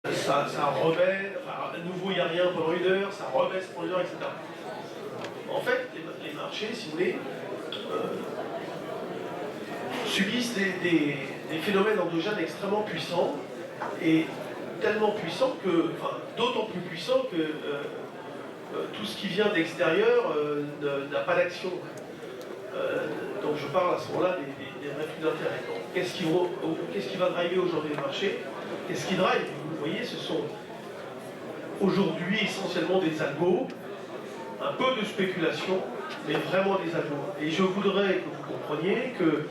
ça remet, enfin, à nouveau il n'y a rien pendant une heure, ça rebaisse pendant une heure, etc. En fait, les marchés, si vous voulez, subissent des phénomènes endogènes extrêmement puissants, et tellement puissants que, enfin, d'autant plus puissants que tout ce qui vient d'extérieur n'a pas d'action. Donc je parle à ce moment-là des reflux d'intérêt. Qu'est-ce qui va driver aujourd'hui le marché? Qu'est-ce qui drive? Vous voyez, ce sont aujourd'hui essentiellement des algos, un peu de spéculation, mais vraiment des algos. Et je voudrais que vous compreniez que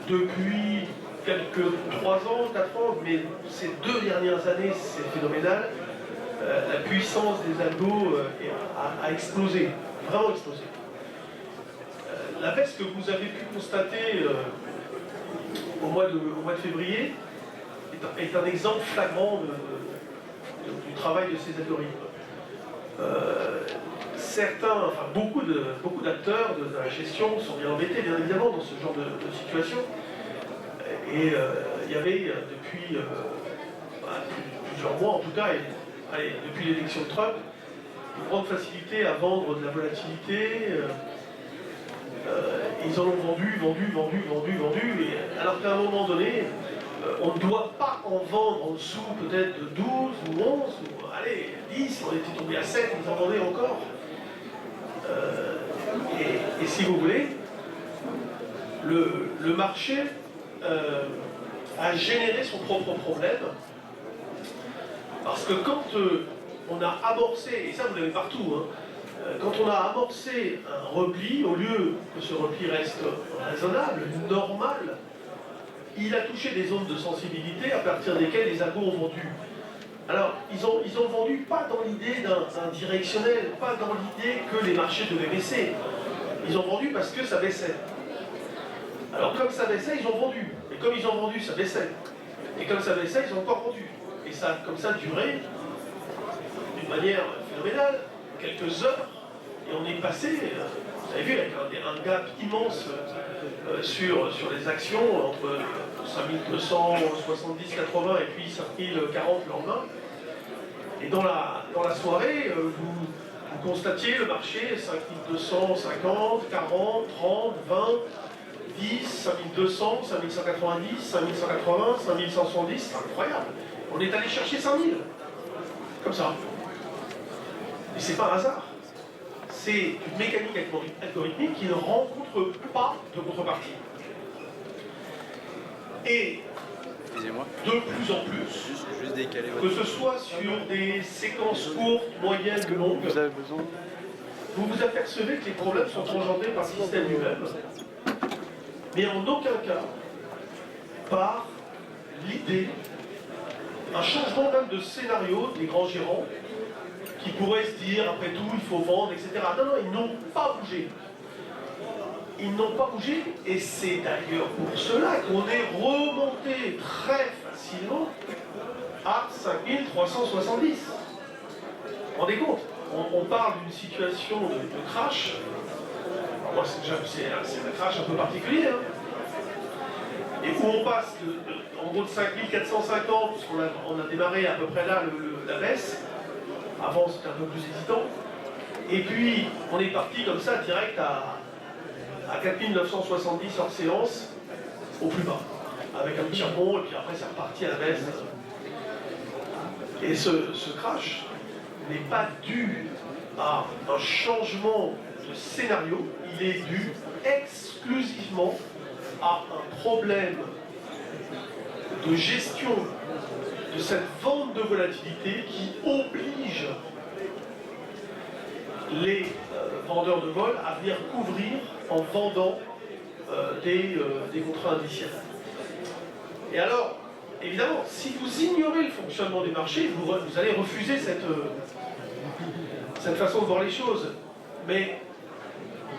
depuis quelques 3 ans, 4 ans, mais ces 2 dernières années, c'est phénoménal, la puissance des algos a explosé, vraiment explosé. La baisse que vous avez pu constater au mois de février est un exemple flagrant du travail de ces algorithmes. Beaucoup d'acteurs de la gestion sont bien embêtés, bien évidemment, dans ce genre de situation. Et il y avait depuis plusieurs mois, en tout cas, depuis l'élection de Trump, une grande facilité à vendre de la volatilité. Ils en ont vendu, et alors qu'à un moment donné, on ne doit pas en vendre en dessous peut-être de 12 ou 11, ou allez, 10, on était tombé à 7, ils en vendaient encore. Et si vous voulez, le marché a généré son propre problème, parce que quand on a amorcé, et ça vous l'avez partout, hein, quand on a amorcé un repli, au lieu que ce repli reste raisonnable, normal, il a touché des zones de sensibilité à partir desquelles les algos ont vendu. Alors, ils ont vendu pas dans l'idée d'un directionnel, pas dans l'idée que les marchés devaient baisser. Ils ont vendu parce que ça baissait. Alors, comme ça baissait, ils ont vendu. Et comme ils ont vendu, ça baissait. Et comme ça baissait, ils ont encore vendu. Et ça a comme ça duré d'une manière phénoménale, quelques heures, et on est passé, vous avez vu, avec un gap immense sur les actions, entre 5270, 80 et puis 5040 le lendemain. Et dans la soirée, vous constatiez le marché 5250, 40, 30, 20, 10, 5200, 5190, 5180, 5170, c'est incroyable. On est allé chercher 5000, comme ça. Et c'est pas un hasard. C'est une mécanique algorithmique qui ne rencontre pas de contrepartie. Et de plus en plus, que ce soit sur des séquences courtes, moyennes, longues, vous vous apercevez que les problèmes sont engendrés par le système lui-même, mais en aucun cas par l'idée, un changement même de scénario des grands gérants qui pourraient se dire, après tout, il faut vendre, etc. Non, ils n'ont pas bougé. Ils n'ont pas bougé, et c'est d'ailleurs pour cela qu'on est remonté très facilement à 5370. Vous vous rendez compte? On parle d'une situation de crash. Alors moi, c'est un crash un peu particulier, hein. Et où on passe en gros de 5450, puisqu'on a démarré à peu près là la baisse. Avant, c'était un peu plus hésitant. Et puis, on est parti comme ça, direct à 4970 hors séance, au plus bas, avec un petit rebond, et puis après, c'est reparti à la baisse. Et ce crash n'est pas dû à un changement de scénario, il est dû exclusivement à un problème de gestion de cette vente de volatilité qui oblige les vendeurs de vol à venir couvrir en vendant des contrats indiciaires. Et alors, évidemment, si vous ignorez le fonctionnement des marchés, vous allez refuser cette façon de voir les choses. Mais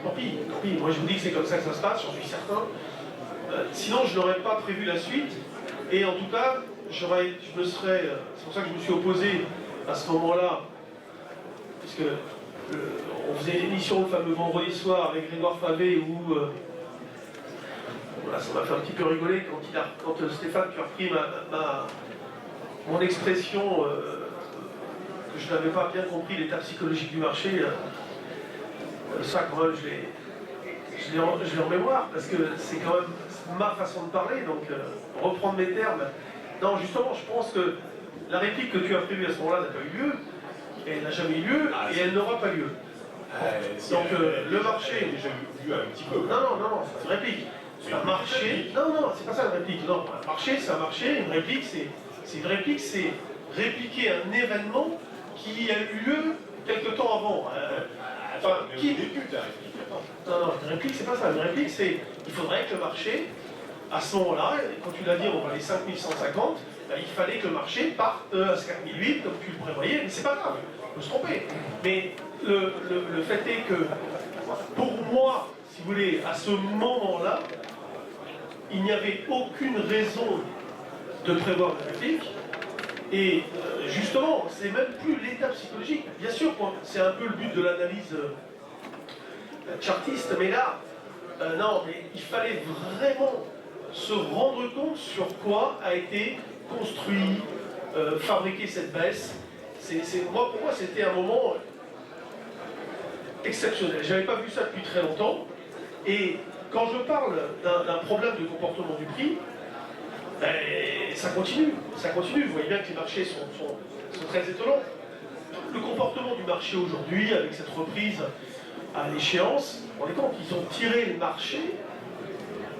tant pis, moi je vous dis que c'est comme ça que ça se passe, j'en suis certain. Sinon, je n'aurais pas prévu la suite. Et en tout cas, c'est pour ça que je me suis opposé à ce moment-là, puisque on faisait l'émission le fameux vendredi soir avec Grégoire Favé où voilà, ça m'a fait un petit peu rigoler quand Stéphane qui a repris mon expression que je n'avais pas bien compris l'état psychologique du marché, ça quand même je l'ai en mémoire, parce que c'est quand même ma façon de parler, donc reprendre mes termes. Non, justement, je pense que la réplique que tu as prévue à ce moment-là n'a pas eu lieu, et elle n'a jamais eu lieu, et elle n'aura pas lieu. Donc le marché... J'ai déjà vu un petit peu. Non, c'est une réplique. C'est un marché... Non, c'est pas ça une réplique. Non, un marché, c'est un marché, une réplique, c'est une réplique, c'est répliquer un événement qui a eu lieu quelque temps avant. Qui débute la réplique? Non, une réplique, c'est pas ça. Une réplique, c'est il faudrait que le marché, à ce moment-là, quand tu l'as dit, on va aller 5150, ben, il fallait que le marché parte à 4008, comme tu le prévoyais, mais c'est pas grave, on peut se tromper. Mais le fait est que, pour moi, si vous voulez, à ce moment-là, il n'y avait aucune raison de prévoir une réplique. Et justement, c'est même plus l'état psychologique. Bien sûr, c'est un peu le but de l'analyse chartiste, mais là, non, mais il fallait vraiment se rendre compte sur quoi a été construit, fabriqué cette baisse. Pour moi, c'était un moment exceptionnel. Je n'avais pas vu ça depuis très longtemps. Et quand je parle d'un problème de comportement du prix, ben, ça continue. Vous voyez bien que les marchés sont très étonnants. Le comportement du marché aujourd'hui, avec cette reprise à l'échéance, on est compte qu'ils ont tiré le marché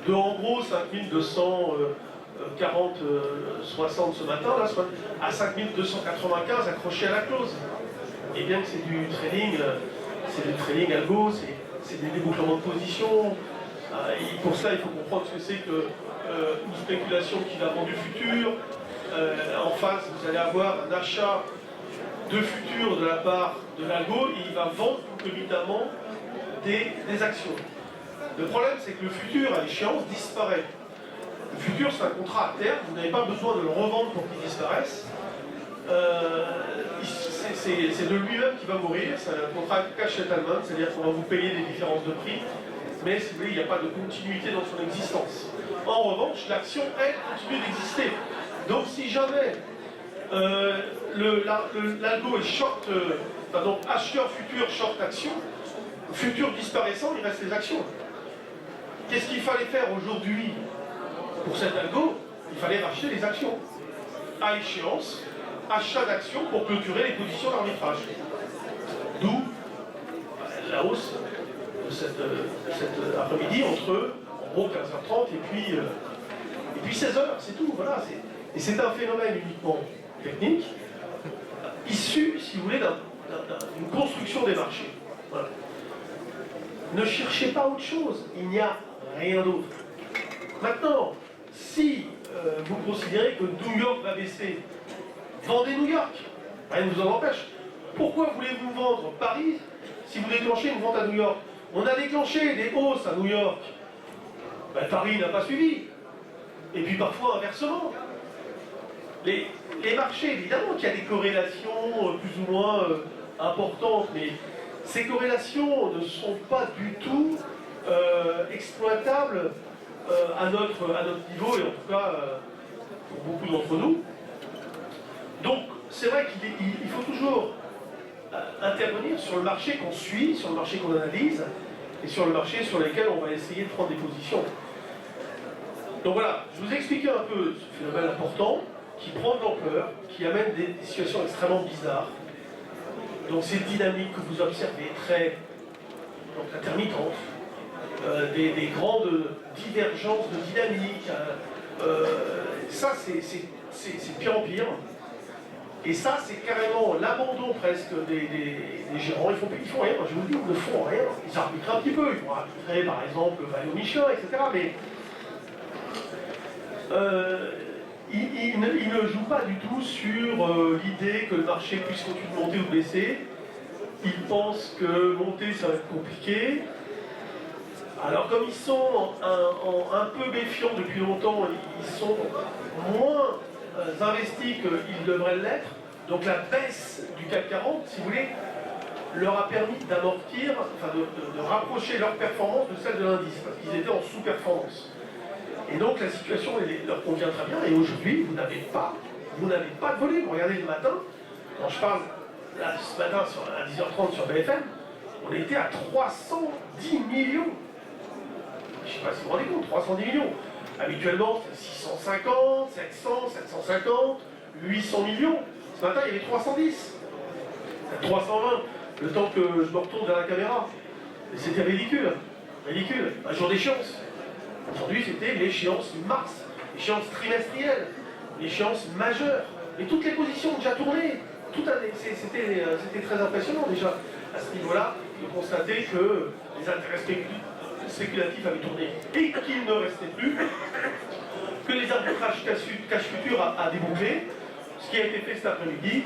de en gros 5240-60 ce matin, là, à 5295 accroché à la close. Et bien que c'est du trading algo, c'est des débouclements de position. Et pour ça, il faut comprendre ce que c'est qu'une spéculation qui va vendre du futur. En face, vous allez avoir un achat de futur de la part de l'algo et il va vendre concomitamment des actions. Le problème, c'est que le futur à l'échéance disparaît. Le futur, c'est un contrat à terme, vous n'avez pas besoin de le revendre pour qu'il disparaisse. C'est de lui-même qui va mourir, c'est un contrat cash settlement, c'est-à-dire qu'on va vous payer des différences de prix, mais si vous voulez, il n'y a pas de continuité dans son existence. En revanche, l'action, elle, continue d'exister. Donc si jamais l'algo est short, donc acheteur futur, short action, futur disparaissant, il reste les actions. Qu'est-ce qu'il fallait faire aujourd'hui pour cet algo? Il fallait racheter les actions. À échéance, achat d'actions pour clôturer les positions d'arbitrage. D'où la hausse de cet après-midi entre, en gros, 15h30 et puis 16h, c'est tout. Voilà, et c'est un phénomène uniquement technique, issu, si vous voulez, d'une construction des marchés. Voilà. Ne cherchez pas autre chose, il n'y a rien d'autre. Maintenant, si vous considérez que New York va baisser, vendez New York, rien ne vous en empêche. Pourquoi voulez-vous vendre Paris si vous déclenchez une vente à New York? On a déclenché des hausses à New York, ben, Paris n'a pas suivi. Et puis parfois inversement. Les marchés, évidemment qu'il y a des corrélations plus ou moins importantes, mais ces corrélations ne sont pas du tout exploitables à notre niveau, et en tout cas pour beaucoup d'entre nous. Donc c'est vrai qu'il faut toujours intervenir sur le marché qu'on suit, sur le marché qu'on analyse, et sur le marché sur lequel on va essayer de prendre des positions. Donc voilà, je vous ai expliqué un peu ce phénomène important, qui prend de l'ampleur, qui amène des situations extrêmement bizarres. Donc ces dynamiques que vous observez, très intermittentes, des grandes divergences de dynamique, ça c'est pire en pire. Et ça c'est carrément l'abandon presque des gérants. Ils font rien, je vous le dis, ils ne font rien. Ils arbitrent un petit peu, ils vont arbitrer par exemple Valeo Michelin, etc. Mais il ne joue pas du tout sur l'idée que le marché puisse continuer de monter ou de baisser. Il pense que monter, ça va être compliqué. Alors comme ils sont un peu méfiants depuis longtemps, ils sont moins investis qu'ils devraient l'être. Donc la baisse du CAC 40, si vous voulez, leur a permis d'amortir, enfin de rapprocher leur performance de celle de l'indice, parce qu'ils étaient en sous-performance. Et donc la situation leur convient très bien, et aujourd'hui, vous n'avez pas vous n'avez pas de volume. Regardez le matin, quand je parle là, ce matin à 10h30 sur BFM, on était à 310 millions. Je ne sais pas si vous vous rendez compte, 310 millions. Habituellement, c'est 650, 700, 750, 800 millions. Ce matin, il y avait 310. 320, le temps que je me retourne vers la caméra. Et c'était ridicule. Ridicule. Un jour d'échéance. Aujourd'hui, c'était l'échéance mars, l'échéance trimestrielle, l'échéance majeure. Et toutes les positions ont déjà tourné. C'était très impressionnant déjà à ce niveau-là de constater que les intérêts spéculatifs avaient tourné et qu'il ne restait plus que les arbitrages cash futurs à déboucler, ce qui a été fait cet après-midi,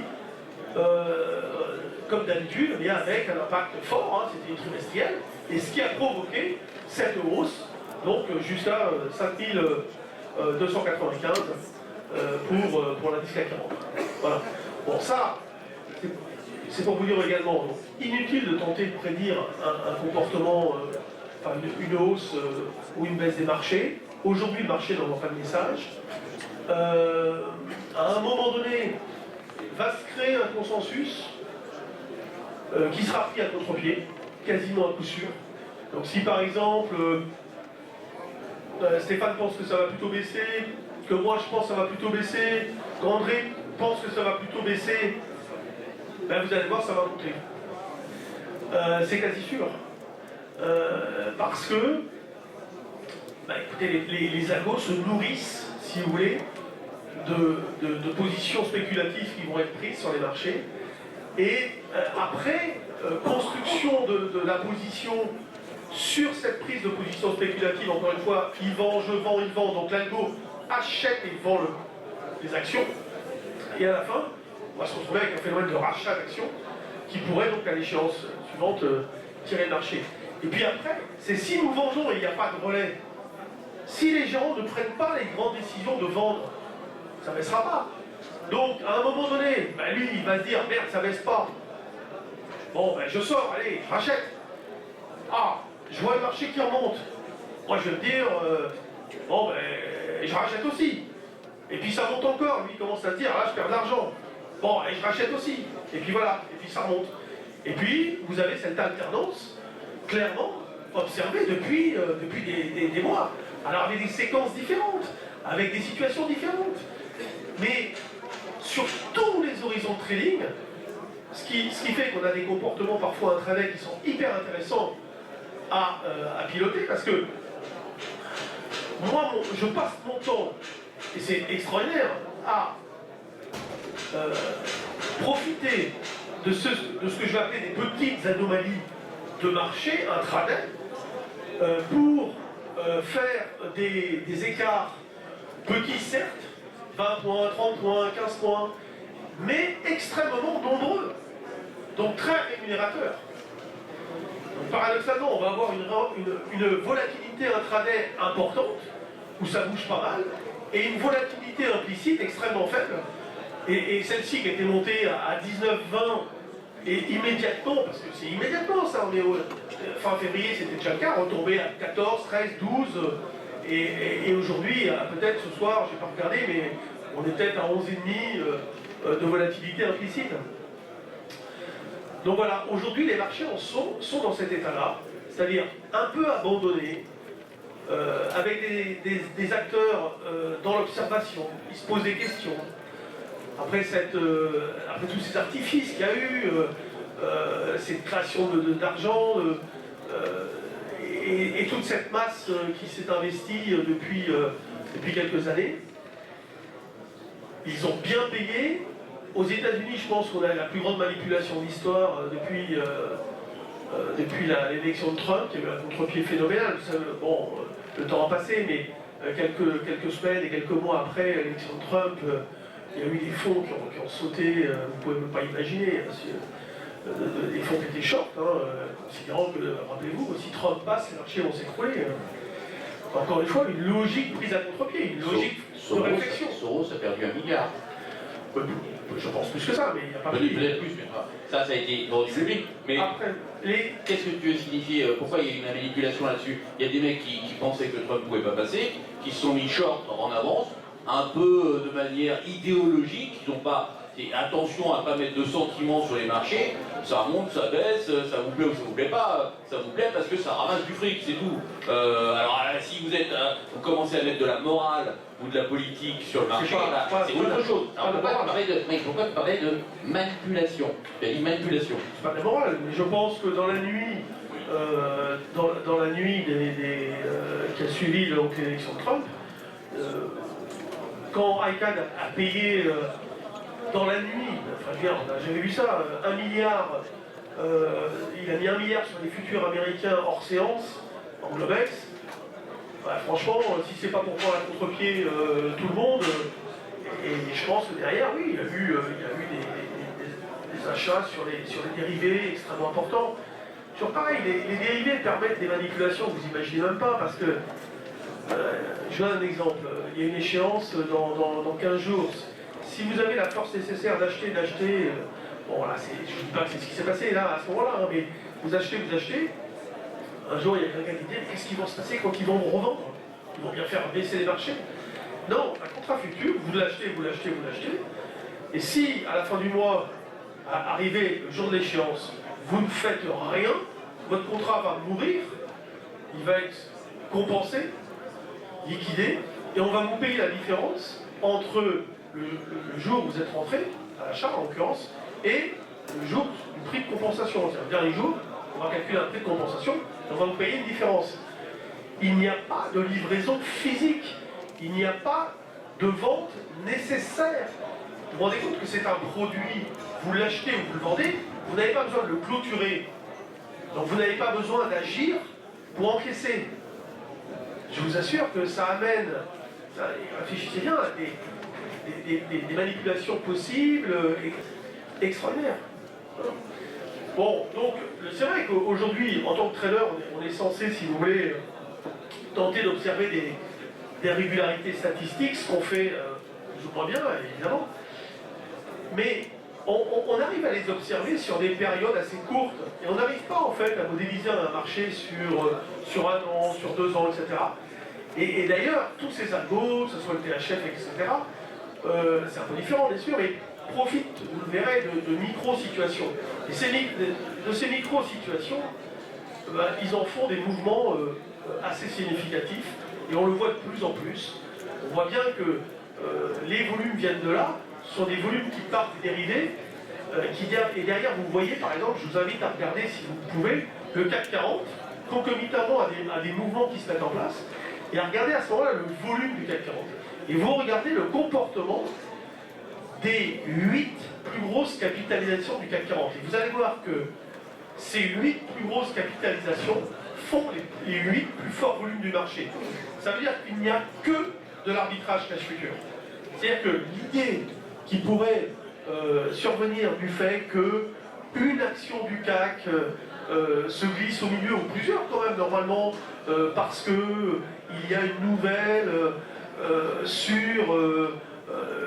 comme d'habitude, mais avec un impact fort, hein, c'était trimestriel, et ce qui a provoqué cette hausse, donc jusqu'à 5295 pour l'indice CAC 40. Voilà. Bon, ça, c'est pour vous dire également, donc, inutile de tenter de prédire un comportement, enfin une hausse ou une baisse des marchés. Aujourd'hui, le marché n'envoie pas de message. À un moment donné, va se créer un consensus qui sera pris à contre-pied, quasiment à coup sûr. Donc si par exemple, Stéphane pense que ça va plutôt baisser, que moi je pense que ça va plutôt baisser, qu'André pense que ça va plutôt baisser, ben vous allez voir, ça va monter. C'est quasi sûr. Parce que, ben écoutez, les algos se nourrissent, si vous voulez, de positions spéculatives qui vont être prises sur les marchés. Et après, construction de la position sur cette prise de position spéculative, encore une fois, il vend, je vends, il vend, donc l'algo achète et vend les actions. Et à la fin, on va se retrouver avec un phénomène de rachat d'actions qui pourrait donc à l'échéance suivante tirer le marché. Et puis après, c'est si nous vendons et il n'y a pas de relais, si les gens ne prennent pas les grandes décisions de vendre, ça ne baissera pas. Donc, à un moment donné, ben lui, il va se dire, merde, ça baisse pas. Bon, ben je sors, allez, je rachète. Ah, je vois le marché qui remonte. Moi, je vais me dire, bon, ben, je rachète aussi. Et puis ça monte encore, lui, il commence à se dire, là, je perds de l'argent. Bon, et je rachète aussi. Et puis voilà, et puis ça remonte. Et puis, vous avez cette alternance, clairement, observée depuis des mois. Alors, avec des séquences différentes, avec des situations différentes. Mais sur tous les horizons de trading, ce qui fait qu'on a des comportements parfois intraday qui sont hyper intéressants à piloter, parce que moi, je passe mon temps, et c'est extraordinaire, à profiter de ce que je vais appeler des petites anomalies de marché intraday pour faire des écarts petits, certes, 20 points, 30 points, 15 points, mais extrêmement nombreux, donc très rémunérateurs. Donc, paradoxalement, on va avoir une volatilité intraday importante, où ça bouge pas mal, et une volatilité implicite extrêmement faible. Et celle-ci qui était montée à 19, 20, et immédiatement, parce que c'est immédiatement ça, on est fin février, c'était déjà le cas, retombé à 14, 13, 12, et aujourd'hui, peut-être ce soir, je n'ai pas regardé, mais on est peut-être à 11,5 de volatilité implicite. Donc voilà, aujourd'hui les marchés sont dans cet état-là, c'est-à-dire un peu abandonnés, avec des acteurs dans l'observation, ils se posent des questions. Après tous ces artifices qu'il y a eu, cette création d'argent, et toute cette masse qui s'est investie depuis quelques années, ils ont bien payé. Aux États-Unis, je pense qu'on a la plus grande manipulation de l'histoire depuis l'élection de Trump, qui a eu un contre-pied phénoménal. Bon, le temps a passé, mais quelques semaines et quelques mois après l'élection de Trump, il y a eu des fonds qui ont sauté, vous ne pouvez même pas imaginer, des fonds qui étaient short, considérant que, rappelez-vous, si Trump passe, les marchés vont s'écrouler. Encore une fois, une logique prise à contre-pied, une logique de réflexion. Soros a perdu 1 milliard. Je pense plus que ça, mais il n'y a pas peut-être plus, mais ça a été rendu public. Mais après, qu'est-ce que tu veux signifier? Pourquoi il y a eu une manipulation là-dessus? Il y a des mecs qui pensaient que Trump ne pouvait pas passer, qui se sont mis short en avance, un peu de manière idéologique, ils n'ont pas attention à ne pas mettre de sentiments sur les marchés, ça monte, ça baisse, ça vous plaît ou ça vous plaît pas, ça vous plaît parce que ça ramasse du fric, c'est tout. Alors si vous commencez à mettre de la morale ou de la politique sur le marché, c'est autre chose. Alors, pourquoi parler de manipulation? Il y a une manipulation. C'est pas de la morale, mais je pense que dans la nuit, dans la nuit qui a suivi l'élection de Trump, quand ICANN a payé dans la nuit, enfin j'avais vu ça, 1 milliard, il a mis 1 milliard sur les futurs américains hors séance, en Globex. Bah, franchement, si c'est pas pour prendre à contre-pied tout le monde, et je pense que derrière, oui, il y a eu des achats sur les dérivés extrêmement importants. Toujours pareil, les dérivés permettent des manipulations, vous imaginez même pas, parce que, je donne un exemple, il y a une échéance dans 15 jours. Si vous avez la force nécessaire d'acheter, bon là, je ne dis pas que c'est ce qui s'est passé là, à ce moment-là, hein, mais vous achetez, un jour il y a quelqu'un qui dit, qu'est-ce qui va se passer quand ils vont revendre? Ils vont bien faire baisser les marchés. Non, un contrat futur, vous l'achetez, et si à la fin du mois, arrivé le jour de l'échéance, vous ne faites rien, votre contrat va mourir, il va être compensé, liquidé, et on va vous payer la différence entre le jour où vous êtes rentré, à l'achat en l'occurrence, et le jour du prix de compensation. C'est-à-dire le dernier jour, on va calculer un prix de compensation, et on va vous payer une différence. Il n'y a pas de livraison physique, il n'y a pas de vente nécessaire. Vous vous rendez compte que c'est un produit, vous l'achetez ou vous le vendez, vous n'avez pas besoin de le clôturer. Donc vous n'avez pas besoin d'agir pour encaisser. Je vous assure que ça amène, réfléchissez bien, des manipulations possibles extraordinaires. Bon, donc c'est vrai qu'aujourd'hui, en tant que trader, on est censé, si vous voulez, tenter d'observer des régularités statistiques, ce qu'on fait, je crois bien, évidemment. Mais on arrive à les observer sur des périodes assez courtes. Et on n'arrive pas, en fait, à modéliser un marché sur 1 an, sur 2 ans, etc. Et d'ailleurs, tous ces algos, que ce soit le THF, etc., c'est un peu différent, bien sûr, mais profitent, vous le verrez, de micro-situations. Et de ces micro-situations, ils en font des mouvements assez significatifs, et on le voit de plus en plus. On voit bien que les volumes viennent de là, ce sont des volumes qui partent des dérivés, et derrière, vous voyez, par exemple, je vous invite à regarder, si vous pouvez, le CAC 40, concomitamment à des mouvements qui se mettent en place, et à regarder à ce moment-là le volume du CAC 40. Et vous regardez le comportement des 8 plus grosses capitalisations du CAC 40. Et vous allez voir que ces 8 plus grosses capitalisations font les 8 plus forts volumes du marché. Ça veut dire qu'il n'y a que de l'arbitrage cash futur. C'est-à-dire que l'idée qui pourrait survenir du fait qu'une action du CAC se glisse au milieu, ou plusieurs quand même normalement, parce qu'il y a une nouvelle sur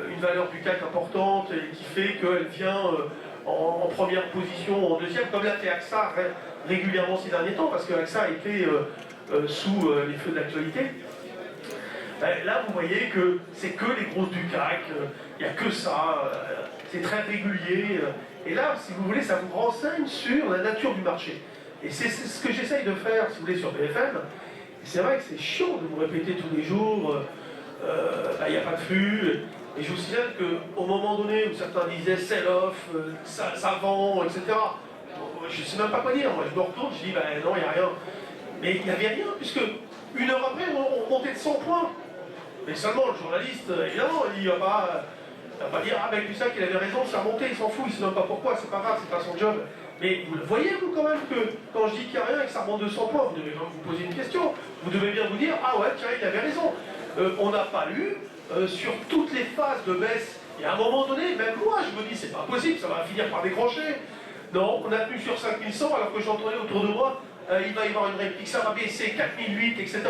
une valeur du CAC importante et qui fait qu'elle vient en première position, en deuxième, comme l'a fait AXA régulièrement ces derniers temps, parce que AXA a été sous les feux de l'actualité. Là, vous voyez que c'est que les grosses du CAC, il n'y a que ça, c'est très régulier. Et là, si vous voulez, ça vous renseigne sur la nature du marché. Et c'est ce que j'essaye de faire, si vous voulez, sur BFM. C'est vrai que c'est chiant de vous répéter tous les jours, il n'y a pas de flux. Et je vous signale qu'au moment donné où certains disaient sell-off, ça vend, etc., je ne sais même pas quoi dire. Moi, je me retourne, je dis, non, il n'y a rien. Mais il n'y avait rien, puisque une heure après, on montait de 100 points. Mais seulement, le journaliste, évidemment, il ne va pas dire, ah ben Cusack, il avait raison, c'est remonté, il s'en fout, il ne sait même pas pourquoi, c'est pas grave, c'est pas son job. Mais vous le voyez, vous, quand même, que quand je dis qu'il n'y a rien et que ça remonte de 100 points, vous devez quand même vous poser une question. Vous devez bien vous dire, ah ouais, tiens, il avait raison. On n'a pas eu, sur toutes les phases de baisse, et à un moment donné, même moi, je me dis, c'est pas possible, ça va finir par décrocher. Non, on a tenu sur 5100, alors que j'entendais autour de moi, il va y avoir une réplique, ça va baisser, 4008, etc.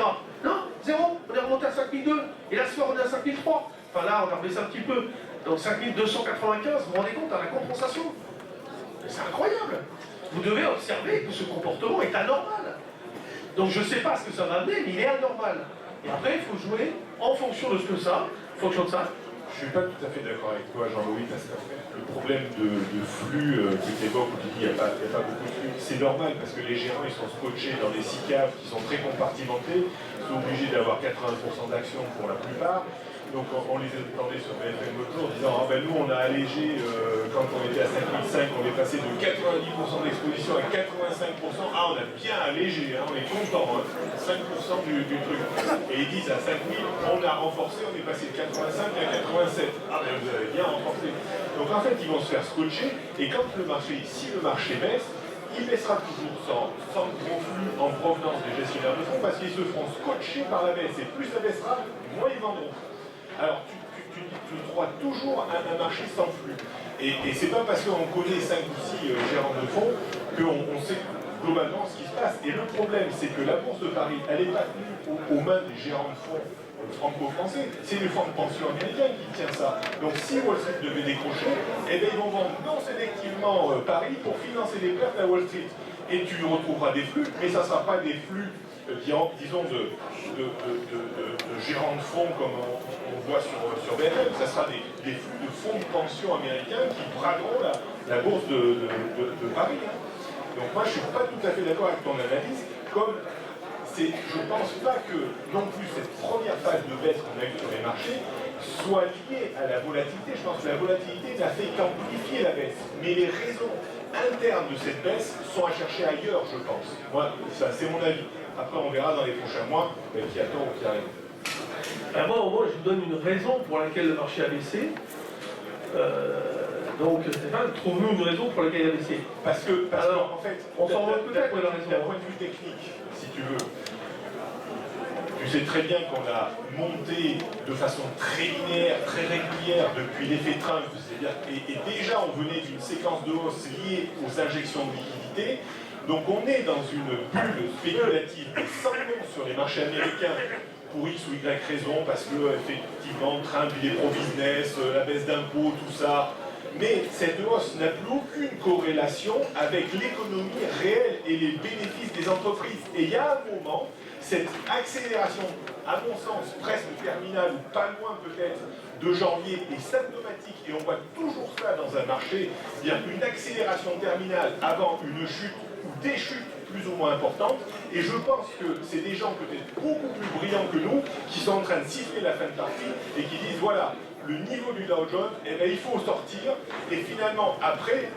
Non, zéro, on est remonté à 5002, et là ce soir on est à 5003. Enfin là, on a rebaissé un petit peu. Donc 5295, vous vous rendez compte à la compensation? C'est incroyable. Vous devez observer que ce comportement est anormal. Donc je ne sais pas ce que ça va amener, mais il est anormal. Et après, il faut jouer en fonction de ce que ça, faut autre chose que ça. Je ne suis pas tout à fait d'accord avec toi, Jean-Louis, parce que le problème de flux que tu évoques, où tu dis qu'il n'y a pas beaucoup de flux, c'est normal parce que les gérants ils sont scotchés dans des 6 caves qui sont très compartimentés, ils sont obligés d'avoir 80% d'actions pour la plupart. Donc on les entendait sur BFM l'autre jour en disant ah ben nous on a allégé quand on était à 5005, on est passé de 90% d'exposition à 85%. Ah on a bien allégé, hein, on est content, hein, 5% du truc. Et ils disent à 5000 on a renforcé, on est passé de 85 à 87. Ah ben vous avez bien renforcé. Donc en fait ils vont se faire scotcher et quand le marché, si le marché baisse, il baissera toujours sans gros flux en provenance des gestionnaires de fonds parce qu'ils se feront scotcher par la baisse et plus ça baissera, moins ils vendront. Alors, tu crois toujours à un marché sans flux. Et c'est pas parce qu'on connaît 5 ou 6 gérants de fonds qu'on sait globalement ce qui se passe. Et le problème, c'est que la Bourse de Paris, elle n'est pas tenue aux mains des gérants de fonds franco-français. C'est les fonds de pension américains qui tiennent ça. Donc, si Wall Street devait décrocher, eh bien, ils vont vendre non sélectivement Paris pour financer les pertes à Wall Street. Et tu retrouveras des flux, mais ça ne sera pas des flux disons de gérants de fonds comme on voit sur BFM, ça sera des flux de fonds de pension américains qui braderont la bourse de Paris. Hein. Donc moi je ne suis pas tout à fait d'accord avec ton analyse, comme je ne pense pas que non plus cette première phase de baisse qu'on a eue sur les marchés soit liée à la volatilité. Je pense que la volatilité n'a fait qu'amplifier la baisse, mais les raisons internes de cette baisse sont à chercher ailleurs, je pense. Moi, ça c'est mon avis. Après, on verra dans les prochains mois qui a tort ou qui a raison. Moi, au moins, je vous donne une raison pour laquelle le marché a baissé. Donc, Stéphane, trouve-nous une raison pour laquelle il a baissé. Parce que en fait, on s'en rend peut-être de la raison. D'un point de vue technique, si tu veux, tu sais très bien qu'on a monté de façon très linéaire, très régulière depuis l'effet Trump. C'est-à-dire, et déjà, on venait d'une séquence de hausse liée aux injections de liquidités. Donc on est dans une bulle spéculative sans nom sur les marchés américains pour X ou Y raison, parce que effectivement Trump il est pro-business, la baisse d'impôts, tout ça. Mais cette hausse n'a plus aucune corrélation avec l'économie réelle et les bénéfices des entreprises. Et il y a un moment, cette accélération, à mon sens, presque terminale, ou pas loin peut-être, de janvier est symptomatique, et on voit toujours ça dans un marché, c'est-à-dire une accélération terminale avant une chute ou des chutes plus ou moins importantes, et je pense que c'est des gens peut-être beaucoup plus brillants que nous qui sont en train de siffler la fin de partie et qui disent voilà, le niveau du Dow Jones, eh bien, il faut sortir, et finalement après,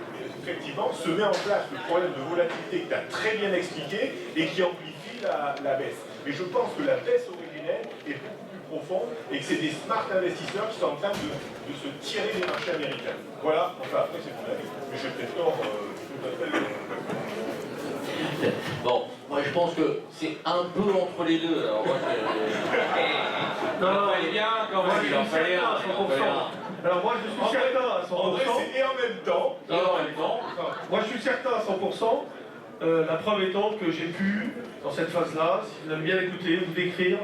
effectivement, se met en place le problème de volatilité que tu as très bien expliqué et qui amplifie la baisse. Mais je pense que la baisse originelle est beaucoup plus profonde et que c'est des smart investisseurs qui sont en train de se tirer des marchés américains. Voilà, enfin après c'est mon avis, mais j'ai peut-être tort tout à fait. Bon, moi je pense que c'est un peu entre les deux. Alors moi, non, il est bien quand même, il en fallait un. Alors moi je suis certain à 100%. Et en même temps. Moi je suis certain à 100%. La preuve étant que j'ai pu, dans cette phase-là, si vous avez bien écouté, vous décrire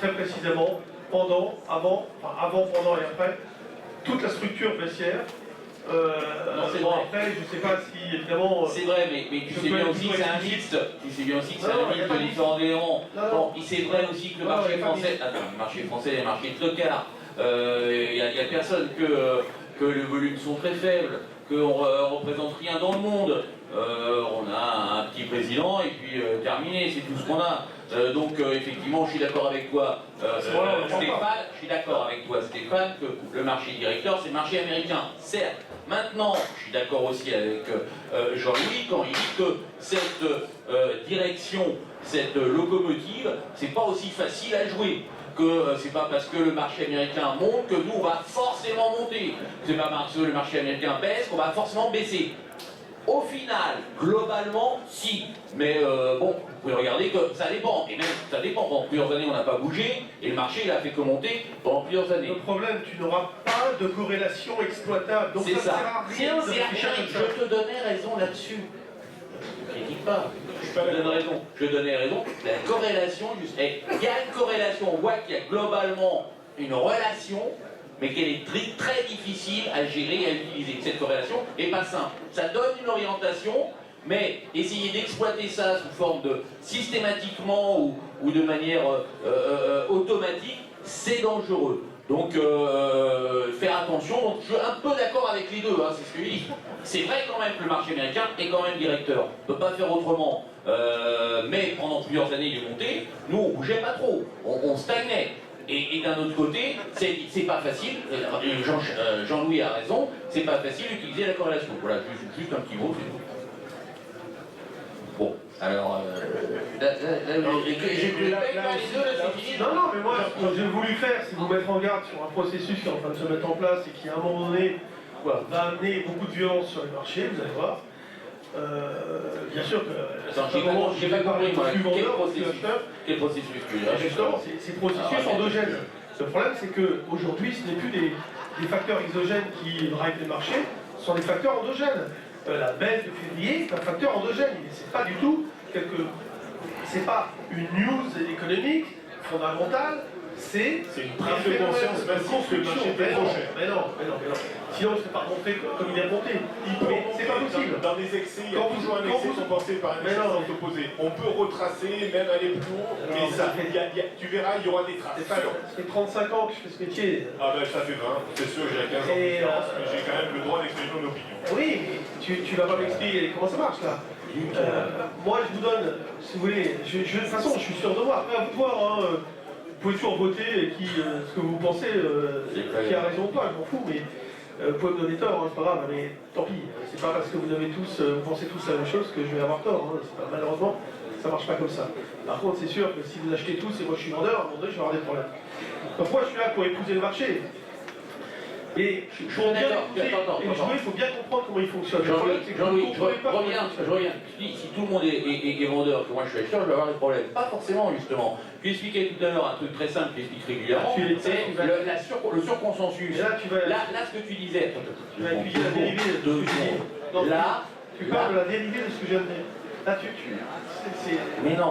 très précisément, pendant, pendant et après, toute la structure baissière. Non, c'est vrai. Après, je ne sais pas si, évidemment... C'est vrai, mais tu sais bien aussi que c'est un mixte. Tu sais bien aussi que c'est un mixte de différents éléments. Bon, c'est vrai aussi que le marché français... Attends, le marché français est un marché de tocard. Il n'y a personne que les volumes sont très faibles, qu'on ne représente rien dans le monde. On a un petit président et puis terminé, c'est tout ce qu'on a. Donc effectivement, je suis d'accord avec toi, Stéphane, que le marché directeur, c'est le marché américain, certes. Maintenant, je suis d'accord aussi avec Jean-Louis quand il dit que cette direction, cette locomotive, c'est pas aussi facile à jouer. Que c'est pas parce que le marché américain monte que nous on va forcément monter. C'est pas parce que le marché américain baisse qu'on va forcément baisser. Au final, globalement, si. Mais bon, vous pouvez regarder que ça dépend. Et même, ça dépend. Pendant plusieurs années, on n'a pas bougé. Et le marché, il a fait que monter pendant plusieurs années. Le problème, tu n'auras pas de corrélation exploitable. Donc c'est ça. Rien de réfléchir comme ça. Je te donnais raison là-dessus. Je critique pas. Je te donne raison. Je donnais raison. La corrélation, juste. Il y a une corrélation. On voit qu'il y a globalement une relation, mais qu'elle est très difficile à gérer et à utiliser. Cette corrélation n'est pas simple. Ça donne une orientation, mais essayer d'exploiter ça sous forme de systématiquement ou de manière automatique, c'est dangereux. Donc, faire attention. Donc, je suis un peu d'accord avec les deux, hein, c'est ce que je dis. C'est vrai quand même que le marché américain est quand même directeur. On ne peut pas faire autrement. Mais pendant plusieurs années, il est monté. Nous, on ne bougeait pas trop. On stagnait. Et d'un autre côté, c'est pas facile. Jean-Louis a raison. C'est pas facile d'utiliser la corrélation. Voilà, juste un petit mot. Bon, alors... Non, mais moi, ce que j'ai voulu faire, c'est vous mettre en garde sur un processus qui est en train de se mettre en place et qui, à un moment donné, va amener beaucoup de violence sur les marchés, vous allez voir. Bien sûr que... J'ai pas compris, moi. Quel processus? Justement, ces processus endogènes. Le problème, c'est qu'aujourd'hui, ce n'est plus des facteurs exogènes qui drivent les marchés, ce sont des facteurs endogènes. La baisse de février est un facteur endogène. C'est pas du tout c'est pas une news économique fondamentale, c'est une prise de conscience massive que le marché était trop cher. Mais non. Sinon, je ne serais pas remonté comme il est remonté. Mais c'est pas possible. Dans des excès, il y a toujours un excès compensé par un excès opposé. On peut retracer, même aller plus haut, mais ça, tu verras, il y aura des traces. Ça fait 35 ans que je fais ce métier. Ah ben ça fait 20, c'est sûr, j'ai 15 ans de différence, mais j'ai quand même le droit d'exprimer mon opinion. Oui, mais tu vas pas m'expliquer comment ça marche là. Moi, je vous donne, si vous voulez, de toute façon, je suis sûr de moi. Après, à vous de voir, hein, vous pouvez toujours voter ce que vous pensez, qui a raison ou pas, je m'en fous, mais vous pouvez me donner tort, hein, c'est pas grave, mais tant pis. C'est pas parce que vous pensez tous la même chose que je vais avoir tort. Hein, malheureusement, ça marche pas comme ça. Par contre, c'est sûr que si vous achetez tous et moi je suis vendeur, à un moment donné, je vais avoir des problèmes. Donc moi, je suis là pour épouser le marché. Et pour bien jouer, il faut bien comprendre comment il fonctionne. Jean-Louis, je reviens. Si tout le monde est vendeur, que moi je suis acheteur, je vais avoir des problèmes. Pas forcément, justement. Je expliquais tout à l'heure un truc très simple que j'explique régulièrement, c'est le surconsensus. Là, ce que tu disais... Tu vas appuyer la dérivée de ce que je dis. Là, tu parles de la dérivée de ce que je viens de dire. Là, Mais non.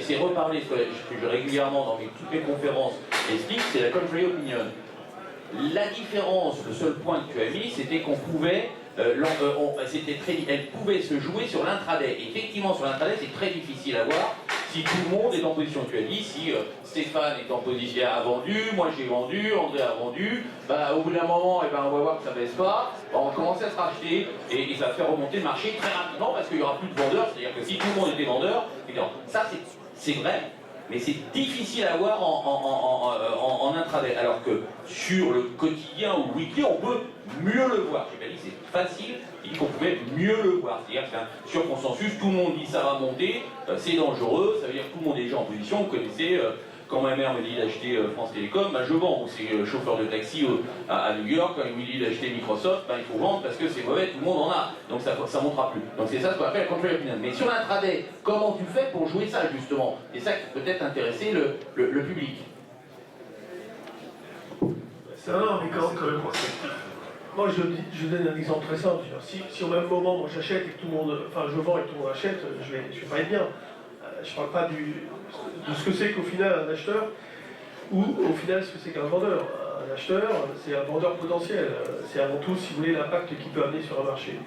C'est reparler, ce que je régulièrement dans toutes mes conférences explique, c'est la contrary opinion. La différence, le seul point que tu as mis, c'était qu'on pouvait, elle pouvait se jouer sur l'intraday. Effectivement, sur l'intraday, c'est très difficile à voir si tout le monde est en position. Tu as dit, si Stéphane est en position, a vendu, moi j'ai vendu, André a vendu, au bout d'un moment, on va voir que ça ne baisse pas, on va commencer à se racheter et ça va faire remonter le marché très rapidement parce qu'il n'y aura plus de vendeurs. C'est-à-dire que si tout le monde était vendeur, ça c'est vrai. Mais c'est difficile à voir en intraday, alors que sur le quotidien ou le weekly, on peut mieux le voir. J'ai pas dit c'est facile, il dit qu'on pouvait mieux le voir. C'est-à-dire que c'est un surconsensus, tout le monde dit ça va monter, c'est dangereux, ça veut dire que tout le monde est déjà en position. Vous connaissez, quand ma mère me dit d'acheter France Télécom, je vends. Ou c'est chauffeur de taxi à New York, quand il me dit d'acheter Microsoft, il faut vendre parce que c'est mauvais, tout le monde en a. Donc ça ne montera plus. Donc c'est ça ce qu'on appelle la contrary opinion. Mais sur l'intraday, comment tu fais pour jouer ça justement? C'est ça qui peut peut-être intéresser le public. Non, mais quand même. Moi, je donne un exemple très simple. Si au même moment, moi j'achète et que tout le monde, je vends et que tout le monde achète, je vais pas être bien. Je parle pas de ce que c'est qu'au final un acheteur, ou au final ce que c'est qu'un vendeur. Un acheteur, c'est un vendeur potentiel. C'est avant tout, si vous voulez, l'impact qu'il peut amener sur un marché.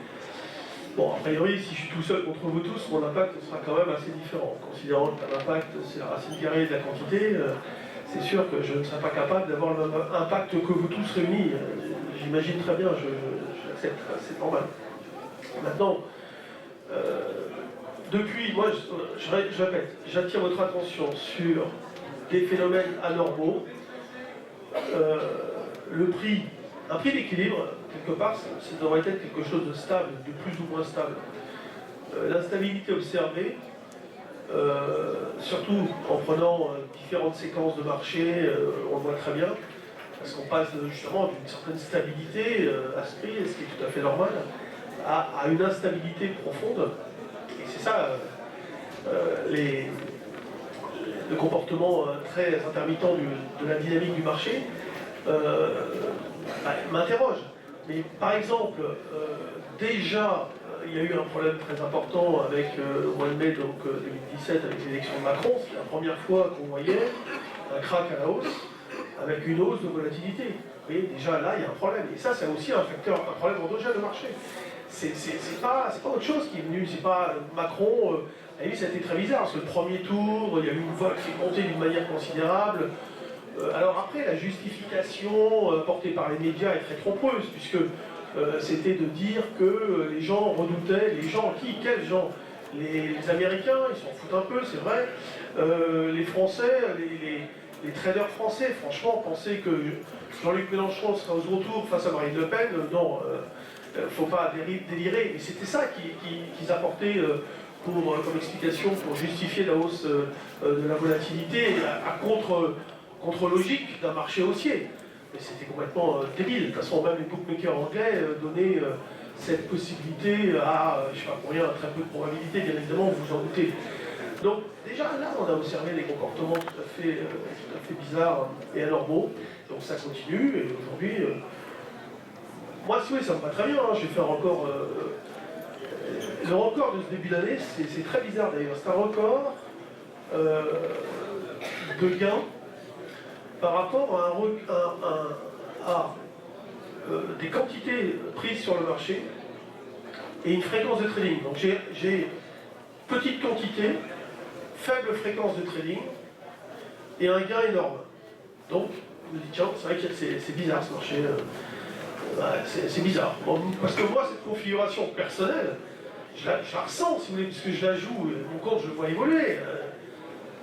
Bon, a priori, si je suis tout seul contre vous tous, mon impact sera quand même assez différent. Considérant que l'impact, c'est la racine carrée de la quantité, c'est sûr que je ne serai pas capable d'avoir le même impact que vous tous réunis. J'imagine très bien, je l'accepte, c'est normal. Maintenant, depuis, moi, je répète, j'attire votre attention sur des phénomènes anormaux. Le prix, un prix d'équilibre, quelque part, ça devrait être quelque chose de stable, de plus ou moins stable. L'instabilité observée, surtout en prenant différentes séquences de marché, on le voit très bien, parce qu'on passe justement d'une certaine stabilité à ce prix, ce qui est tout à fait normal, à une instabilité profonde. Et c'est ça, le comportement très intermittent de la dynamique du marché m'interroge. Mais par exemple, déjà, il y a eu un problème très important avec au mois de mai 2017 avec l'élection de Macron. C'est la première fois qu'on voyait un crack à la hausse avec une hausse de volatilité. Mais déjà là, il y a un problème. Et ça, c'est aussi un problème endogène de marché. C'est pas autre chose qui est venu. C'est pas Macron. Ça a été très bizarre parce que le premier tour, il y a eu une vote qui est montée d'une manière considérable. Alors après, la justification portée par les médias est très trompeuse, puisque c'était de dire que les gens redoutaient, les gens qui, quels gens? Les Américains, ils s'en foutent un peu, c'est vrai. Les Français, les traders français, franchement, penser que Jean-Luc Mélenchon sera au retour face à Marine Le Pen, non, faut pas délirer. Mais c'était ça qu'ils apportaient comme explication pour justifier la hausse de la volatilité à contre-logique d'un marché haussier. Mais c'était complètement débile. De toute façon, même les bookmakers anglais donnaient cette possibilité à, je sais pas combien, très peu de probabilité, bien évidemment, vous vous en doutez. Donc déjà là, on a observé des comportements tout à fait bizarres et anormaux. Donc ça continue, et aujourd'hui, moi, si oui, ça me va très bien. Hein. J'ai fait un record. Le record de ce début d'année, c'est très bizarre d'ailleurs. C'est un record de gains par rapport à des quantités prises sur le marché et une fréquence de trading. Donc j'ai petite quantité, faible fréquence de trading et un gain énorme. Donc, je me dis, tiens, c'est vrai que c'est bizarre ce marché. C'est bizarre. Bon, parce que moi, cette configuration personnelle, je la ressens, si vous voulez, puisque je la joue, mon compte, je le vois évoluer.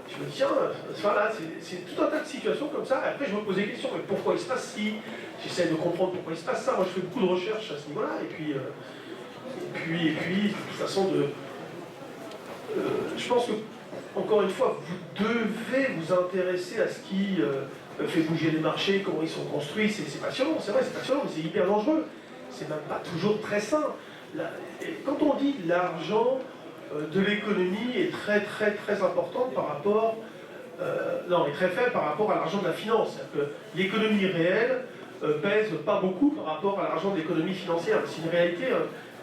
Je me dis, tiens, voilà, c'est tout un tas de situations comme ça. Et après, je me pose des questions, mais pourquoi il se passe ci? J'essaie de comprendre pourquoi il se passe ça. Moi, je fais beaucoup de recherches à ce niveau-là. Et puis, de toute façon, je pense que, encore une fois, vous devez vous intéresser à ce qui fait bouger les marchés, comment ils sont construits. C'est passionnant, c'est vrai, c'est passionnant, mais c'est hyper dangereux. C'est même pas toujours très sain. Quand on dit l'argent de l'économie est très importante par rapport, non, est très faible par rapport à l'argent de la finance. C'est-à-dire que l'économie réelle pèse pas beaucoup par rapport à l'argent de l'économie financière. C'est une réalité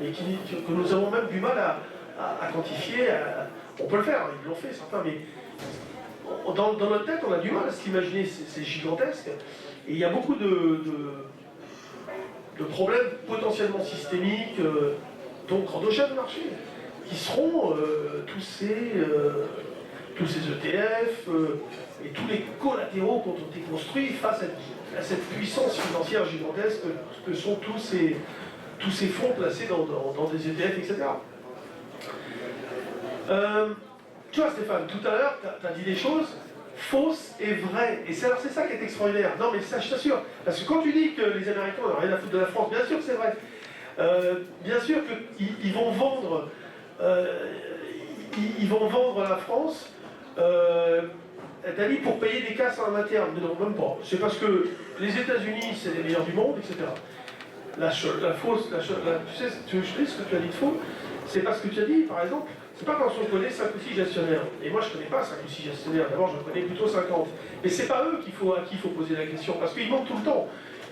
et que nous avons même du mal à quantifier. On peut le faire, hein, ils l'ont fait certains, mais dans notre tête, on a du mal à s'imaginer, c'est gigantesque. Et il y a beaucoup de problèmes potentiellement systémiques, donc endogènes de marché, qui seront tous ces ETF et tous les collatéraux qui ont été construits face à cette puissance financière gigantesque que sont tous ces fonds placés dans des ETF, etc. Tu vois, Stéphane, tout à l'heure, tu as dit des choses fausses et vraies. Et c'est ça qui est extraordinaire. Non, mais ça, je t'assure. Parce que quand tu dis que les Américains n'ont rien à foutre de la France, bien sûr que c'est vrai. Bien sûr qu'ils vont vendre... ils vont vendre la France, t'as dit, pour payer des casses en interne. Mais non, même pas. C'est parce que les États-Unis, c'est les meilleurs du monde, etc. Tu veux que je te dise ce que tu as dit de faux? C'est parce que tu as dit, par exemple, c'est pas parce qu'on connaît 5 ou 6 gestionnaires. Et moi, je connais pas 5 ou 6 gestionnaires. D'abord, je connais plutôt 50. Mais c'est pas eux à qui il faut poser la question, parce qu'ils mentent tout le temps.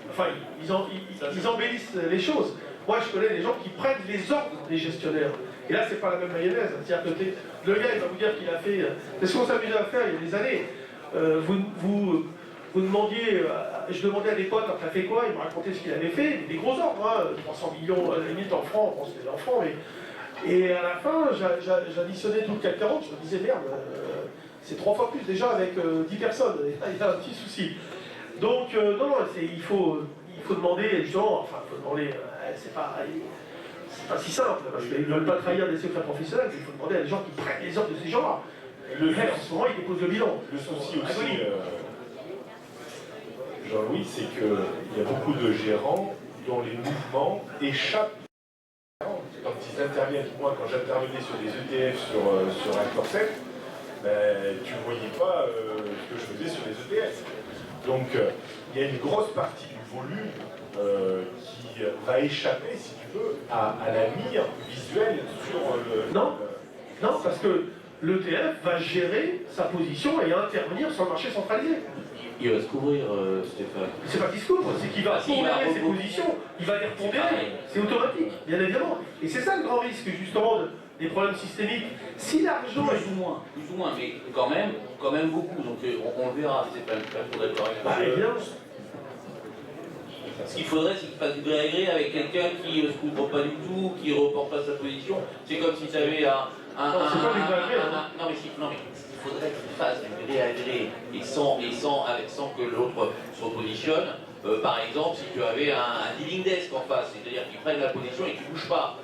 Enfin, ils embellissent les choses. Moi, je connais des gens qui prennent les ordres des gestionnaires. Et là, c'est pas la même mayonnaise. C'est-à-dire que le gars, il va vous dire qu'il a fait... C'est ce qu'on s'amusait à faire il y a des années. Vous demandiez... je demandais à des potes, t'as fait quoi? Ils me racontaient ce qu'il avait fait. Des gros ordres, hein, 300 millions à la limite en francs. Bon, c'était en francs, mais... Et à la fin, j'additionnais tout le CAC 40, je me disais, merde, c'est 3 fois plus déjà avec 10 personnes. Il y a un petit souci. Donc, non, il faut demander les gens, enfin, il faut demander... c'est pas si simple, parce qu'ils ne veulent pas trahir des secrets professionnels, il faut demander à des gens qui prennent les ordres de ces gens-là. En ce moment, ils déposent le bilan. Le souci aussi, Jean-Louis, c'est qu'il y a beaucoup de gérants dont les mouvements échappent. Quand ils interviennent, moi quand j'intervenais sur des ETF sur un corset, tu ne voyais pas ce que je faisais sur les ETF. Donc il y a une grosse partie du volume qui va échapper, si tu veux, à la mire visuelle sur le... Non, parce que l'ETF va gérer sa position et intervenir sur le marché centralisé. Il va se couvrir, Stéphane. C'est pas qu'il se couvre, c'est qu'il va pondérer ses positions, il va les repondérer. C'est automatique, bien évidemment. Et c'est ça le grand risque, justement, des problèmes systémiques. Si l'argent est... Plus ou moins, mais quand même beaucoup. Donc on le verra, Stéphane, je suis pas trop d'accord avec toi. Évidemment. Ce qu'il faudrait, c'est qu'il fasse du gré à gré avec quelqu'un qui ne se couvre pas du tout, qui ne reporte pas sa position. C'est comme si tu avais non, mais il faudrait qu'il fasse du gré à gré et sans que l'autre se repositionne. Par exemple, si tu avais un dealing desk en face, c'est-à-dire qu'il prenne la position et qu'il ne bouge pas.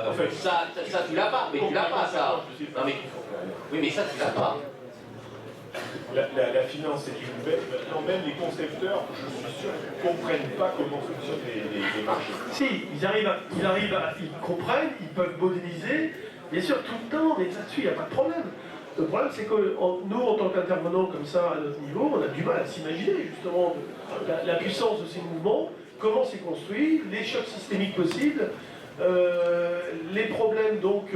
En fait, ça tu l'as pas, mais tu l'as pas ça. Non, mais, oui, mais ça tu l'as pas. La finance est une bête. Maintenant, même les concepteurs, je suis sûr, ne comprennent pas comment fonctionnent les marchés. Si, ils comprennent, ils peuvent modéliser, bien sûr, tout le temps, mais là-dessus, il n'y a pas de problème. Le problème, c'est que nous, en tant qu'intervenants comme ça, à notre niveau, on a du mal à s'imaginer, justement, la puissance de ces mouvements, comment c'est construit, les chocs systémiques possibles, les problèmes, donc...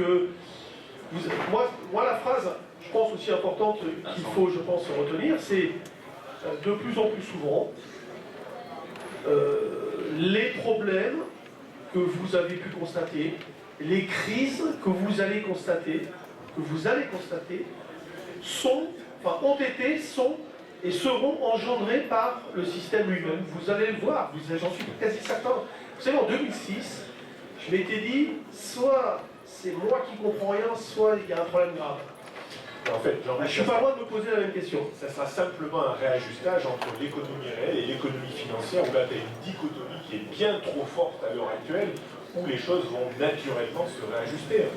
moi, la phrase... je pense aussi importante qu'il faut, je pense, retenir, c'est de plus en plus souvent les problèmes que vous avez pu constater, les crises que vous allez constater, ont été, sont et seront engendrées par le système lui-même. Vous allez le voir, j'en suis quasi certain. Vous savez, en 2006, je m'étais dit, soit c'est moi qui comprends rien, soit il y a un problème grave. En fait, je ne suis pas loin de me poser la même question. Ça sera simplement un réajustage entre l'économie réelle et l'économie financière, où là, tu as une dichotomie qui est bien trop forte à l'heure actuelle, où les choses vont naturellement se réajuster.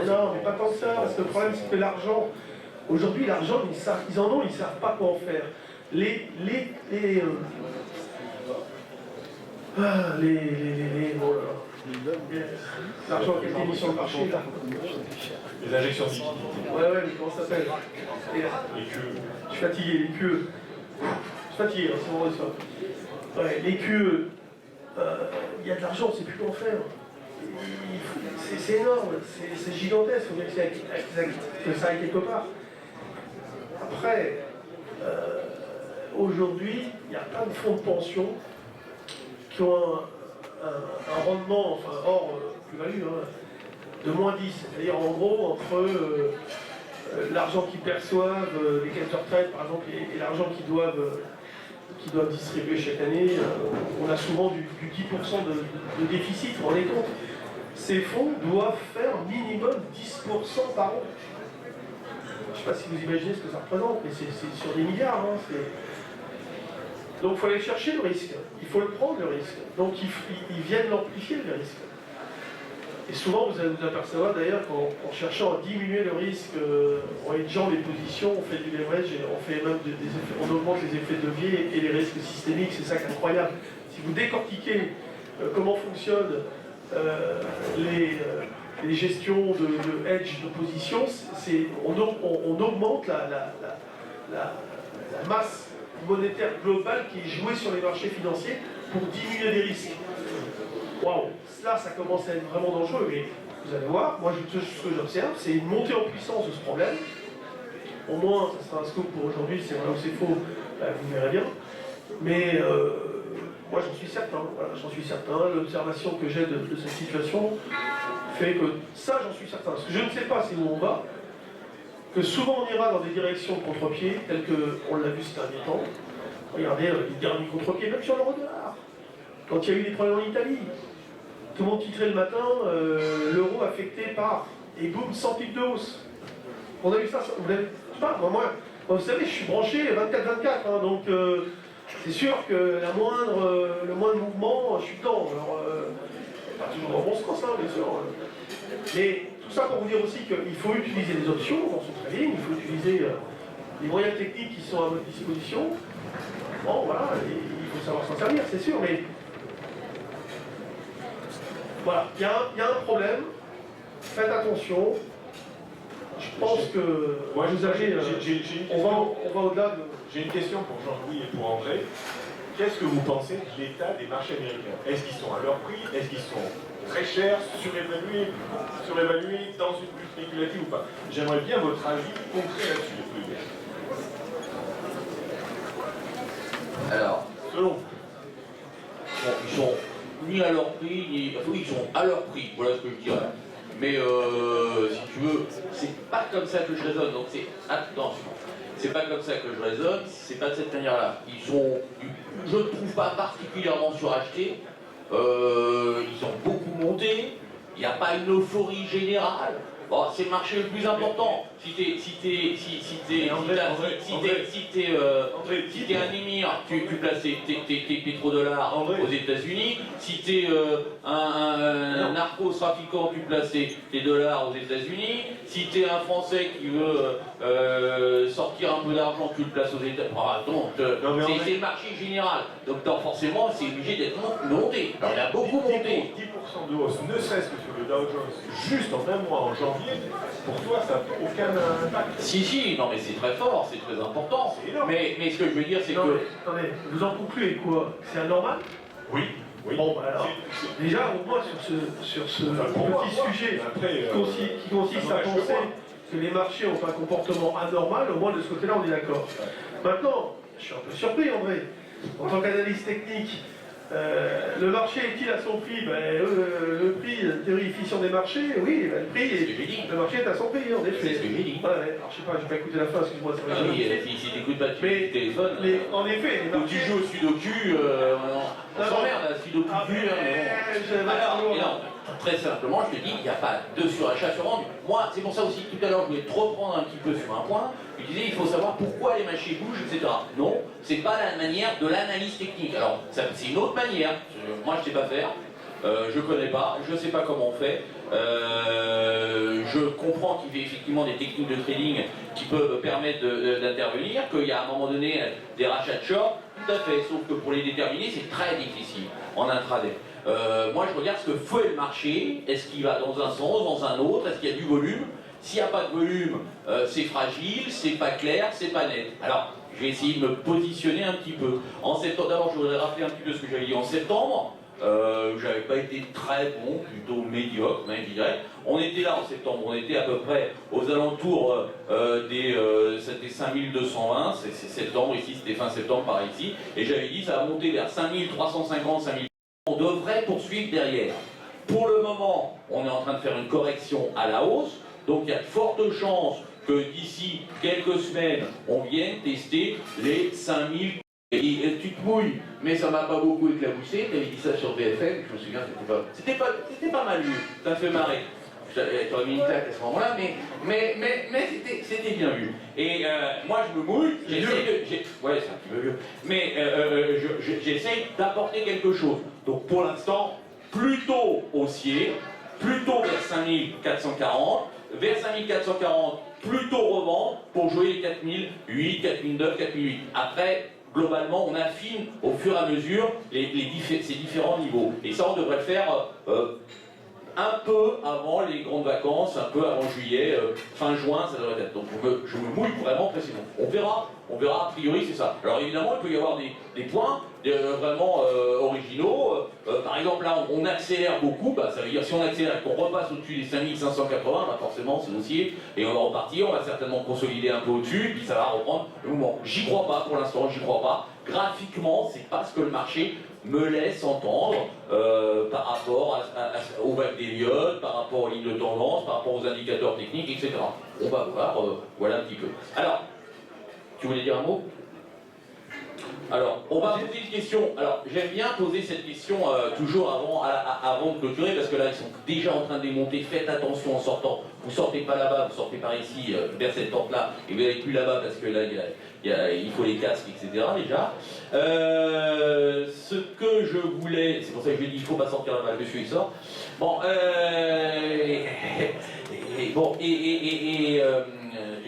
Non, mais pas tant que ça, parce que le problème, c'est que l'argent, aujourd'hui, l'argent, ils en ont, ils ne savent pas quoi en faire. L'argent qui a été mis sur le marché, là. Les injections de liquidité. Ouais, mais comment ça s'appelle? Les queues. Je suis fatigué, les queues. Je suis fatigué, c'est vrai ça. Ouais, les queues, il y a de l'argent, on ne sait plus quoi en faire. C'est énorme, c'est gigantesque, il faut bien que ça aille quelque part. Après, aujourd'hui, il y a plein de fonds de pension qui ont un rendement, enfin hors plus-value, de moins 10. C'est-à-dire en gros, entre l'argent qu'ils perçoivent, les caisses de retraite par exemple, et l'argent qu'ils doivent distribuer chaque année, on a souvent du 10% de déficit, vous vous rendez compte? Ces fonds doivent faire minimum 10% par an. Je ne sais pas si vous imaginez ce que ça représente, mais c'est sur des milliards. Donc il faut aller chercher le risque, il faut le prendre le risque. Donc ils viennent l'amplifier le risque. Et souvent vous allez vous apercevoir d'ailleurs qu'en cherchant à diminuer le risque, en hedgeant les positions, on fait du leverage, et on fait même on augmente les effets de levier et les risques systémiques, c'est ça qui est incroyable. Si vous décortiquez comment fonctionnent les gestions de hedge de position, on augmente la masse monétaire globale qui est jouée sur les marchés financiers pour diminuer les risques. Waouh, là ça commence à être vraiment dangereux, mais vous allez voir, moi ce que j'observe, c'est une montée en puissance de ce problème. Au moins, ça sera un scoop pour aujourd'hui, c'est vrai ou c'est faux, vous verrez bien. Mais moi j'en suis certain, voilà, l'observation que j'ai de cette situation fait que ça j'en suis certain. Parce que je ne sais pas où on va, que souvent on ira dans des directions de contre-pied, telles qu'on l'a vu ces derniers temps. Regardez les derniers contre-pieds, même sur l'euro-dollar. Quand il y a eu des problèmes en Italie, tout le monde titrait le matin, l'euro affecté par, et boum, 100 pics de hausse. On a vu ça, vous l'avez, je sais pas, moi, vous savez, je suis branché 24-24, donc c'est sûr que le moindre mouvement, je suis dedans. Alors, pas toujours dans bon sens, bien sûr. Mais tout ça pour vous dire aussi qu'il faut utiliser les options dans son trading, il faut utiliser les moyens techniques qui sont à votre disposition. Bon, voilà, il faut savoir s'en servir, c'est sûr, mais voilà, il y a un problème, faites attention. Je pense que moi, vous avez. On va au-delà de. J'ai une question pour Jean-Louis et pour André. Qu'est-ce que vous pensez de l'état des marchés américains? Est-ce qu'ils sont à leur prix? Est-ce qu'ils sont très chers, surévalués, dans une bulle spéculative ou pas? J'aimerais bien votre avis concret là-dessus. Alors, selon bon, ils sont ni à leur prix, ils sont à leur prix, voilà ce que je dirais. Mais si tu veux, c'est pas comme ça que je raisonne, donc c'est attention. C'est pas comme ça que je raisonne, c'est pas de cette manière-là. Ils sont je ne trouve pas particulièrement surachetés. Ils ont beaucoup monté. Il n'y a pas une euphorie générale. Bon, c'est le marché le plus important. Si t'es un émir, tu places tes pétrodollars aux États-Unis. Si t'es un narcotrafiquant, tu places tes dollars aux États-Unis. Si t'es un Français qui veut sortir un peu d'argent, tu le places aux États-Unis. Donc, c'est le marché général. Donc, forcément, c'est obligé d'être monté. Alors, il a beaucoup monté. 10% de hausse, ne serait-ce que sur le Dow Jones, juste en un mois en janvier, pour toi, ça n'a aucun impact. Si, non mais c'est très fort, c'est très important. Mais ce que je veux dire, c'est que... Attendez, vous en concluez quoi? C'est anormal? Oui. Bon, bah alors, déjà, au moins sur ce petit sujet qui consiste à penser que les marchés ont un comportement anormal, au moins de ce côté-là, on est d'accord. Maintenant, je suis un peu surpris, André, en tant qu'analyste technique. Le marché est-il à son prix? Le prix, la théorie efficient des marchés, oui, le marché est à son prix, en effet. C'est ce que j'ai dit. Ouais, alors, je sais pas, j'ai pas écouté la fin, excuse-moi. Si t'écoutes pas tu téléphone. Mais en effet, les marchés... Tu joues au sudoku, on s'emmerde à sudoku. Alors, très simplement, je te dis, il n'y a pas de surachat survendu. Moi, c'est pour ça aussi que tout à l'heure, je voulais te reprendre un petit peu sur un point. Je disais, il faut savoir pourquoi les marchés bougent, etc. Non, c'est pas la manière de l'analyse technique. Alors, c'est une autre manière. Moi, je sais pas faire. Je connais pas, je sais pas comment on fait. Je comprends qu'il y a effectivement des techniques de trading qui peuvent permettre d'intervenir, qu'il y a à un moment donné des rachats de short, tout à fait, sauf que pour les déterminer, c'est très difficile en intraday. Moi, je regarde ce que fait le marché. Est-ce qu'il va dans un sens, dans un autre? Est-ce qu'il y a du volume? S'il n'y a pas de volume, c'est fragile, c'est pas clair, c'est pas net. Alors, je vais essayer de me positionner un petit peu. En septembre, d'abord, je voudrais rappeler un petit peu ce que j'avais dit en septembre. J'avais pas été très bon, plutôt médiocre, même, je dirais. On était là en septembre, on était à peu près aux alentours c'était 5220, c'est septembre ici, c'était fin septembre par ici, et j'avais dit ça va monter vers 5350, 5000. On devrait poursuivre derrière. Pour le moment, on est en train de faire une correction à la hausse, donc il y a de fortes chances que d'ici quelques semaines, on vienne tester les 5000. Et tu te mouilles, mais ça m'a pas beaucoup éclaboussé. Tu avais dit ça sur BFM, je me souviens, c'était pas mal vu, ça fait marrer. T'aurais mis une claque à ce moment-là, mais c'était bien vu. Et moi je me mouille, j'essaie de. Ouais, c'est un petit peu vieux. Mais j'essaye d'apporter quelque chose. Donc pour l'instant, plutôt haussier, plutôt vers 5440, vers 5440, plutôt revend pour jouer les 4008, 4009, 4008. Après, globalement, on affine au fur et à mesure ces différents niveaux. Et ça, on devrait le faire un peu avant les grandes vacances, un peu avant juillet, fin juin, ça devrait être. Donc je me mouille vraiment précisément. On verra, a priori c'est ça. Alors évidemment, il peut y avoir des points vraiment originaux. Par exemple, là, on accélère beaucoup, ça veut dire si on accélère, qu'on repasse au-dessus des 5580, forcément c'est haussier, et on va repartir, on va certainement consolider un peu au-dessus, puis ça va reprendre le mouvement. J'y crois pas pour l'instant, j'y crois pas. Graphiquement, c'est pas ce que le marché me laisse entendre par rapport aux vagues d'Elliott, par rapport aux lignes de tendance, par rapport aux indicateurs techniques, etc. On va voir, voilà un petit peu. Alors, tu voulais dire un mot? Alors, on va poser une question. Alors, j'aime bien poser cette question toujours avant de clôturer, parce que là, ils sont déjà en train de démonter. Faites attention en sortant. Vous sortez pas là-bas, vous sortez par ici, vers cette porte-là, et vous n'allez plus là-bas, parce que là, il faut les casques, etc. déjà. Ce que je voulais, c'est pour ça que je dis, il ne faut pas sortir là-bas, le monsieur il sort. Bon,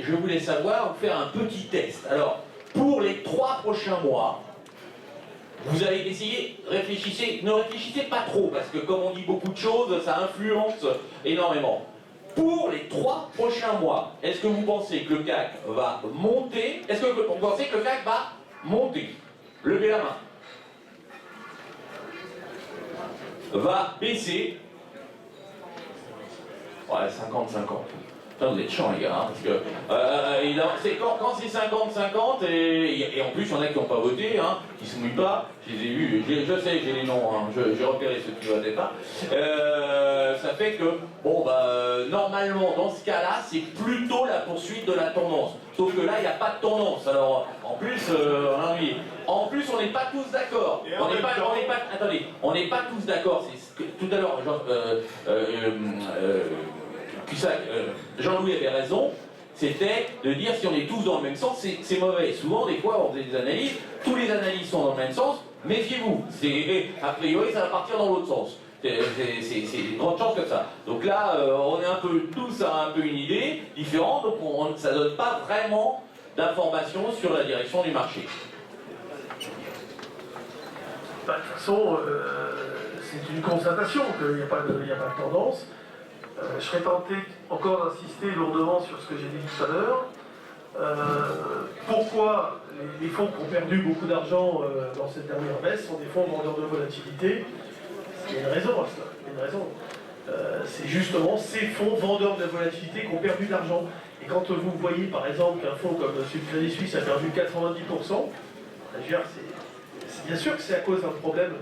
je voulais savoir, faire un petit test. Alors, pour les 3 prochains mois, vous allez essayer, réfléchissez, ne réfléchissez pas trop, parce que comme on dit beaucoup de choses, ça influence énormément. Pour les 3 prochains mois, est-ce que vous pensez que le CAC va monter? Est-ce que vous pensez que le CAC va monter? Levez la main. Va baisser? Ouais, 50-50. Vous êtes chiants les gars, hein, parce que quand c'est 50-50, et en plus il y en a qui n'ont pas voté, hein, qui se mouillent pas, je les ai vus, je sais, j'ai les noms, hein, j'ai repéré ceux qui ne votaient pas. Ça fait que, bon, normalement, dans ce cas-là, c'est plutôt la poursuite de la tendance. Sauf que là, il n'y a pas de tendance. Alors, en plus, oui. En plus, on n'est pas tous d'accord. Attendez, on n'est pas tous d'accord. Tout à l'heure, Jean-Louis avait raison. C'était de dire si on est tous dans le même sens, c'est mauvais. Souvent, des fois, on faisait des analyses, tous les analyses sont dans le même sens, méfiez-vous. A priori, ça va partir dans l'autre sens. C'est une grande chance comme ça. Donc là, on est un peu tous à un peu une idée différente, donc ça ne donne pas vraiment d'informations sur la direction du marché. De toute façon, c'est une constatation qu'il n'y a pas de tendance. Je serais tenté encore d'insister lourdement sur ce que j'ai dit tout à l'heure. Pourquoi les fonds qui ont perdu beaucoup d'argent dans cette dernière baisse sont des fonds vendeurs de volatilité? Il y a une raison à cela. Il y a une raison. C'est justement ces fonds vendeurs de volatilité qui ont perdu de l'argent. Et quand vous voyez par exemple qu'un fonds comme celui de Crédit Suisse a perdu 90%, c'est bien sûr que c'est à cause d'un problème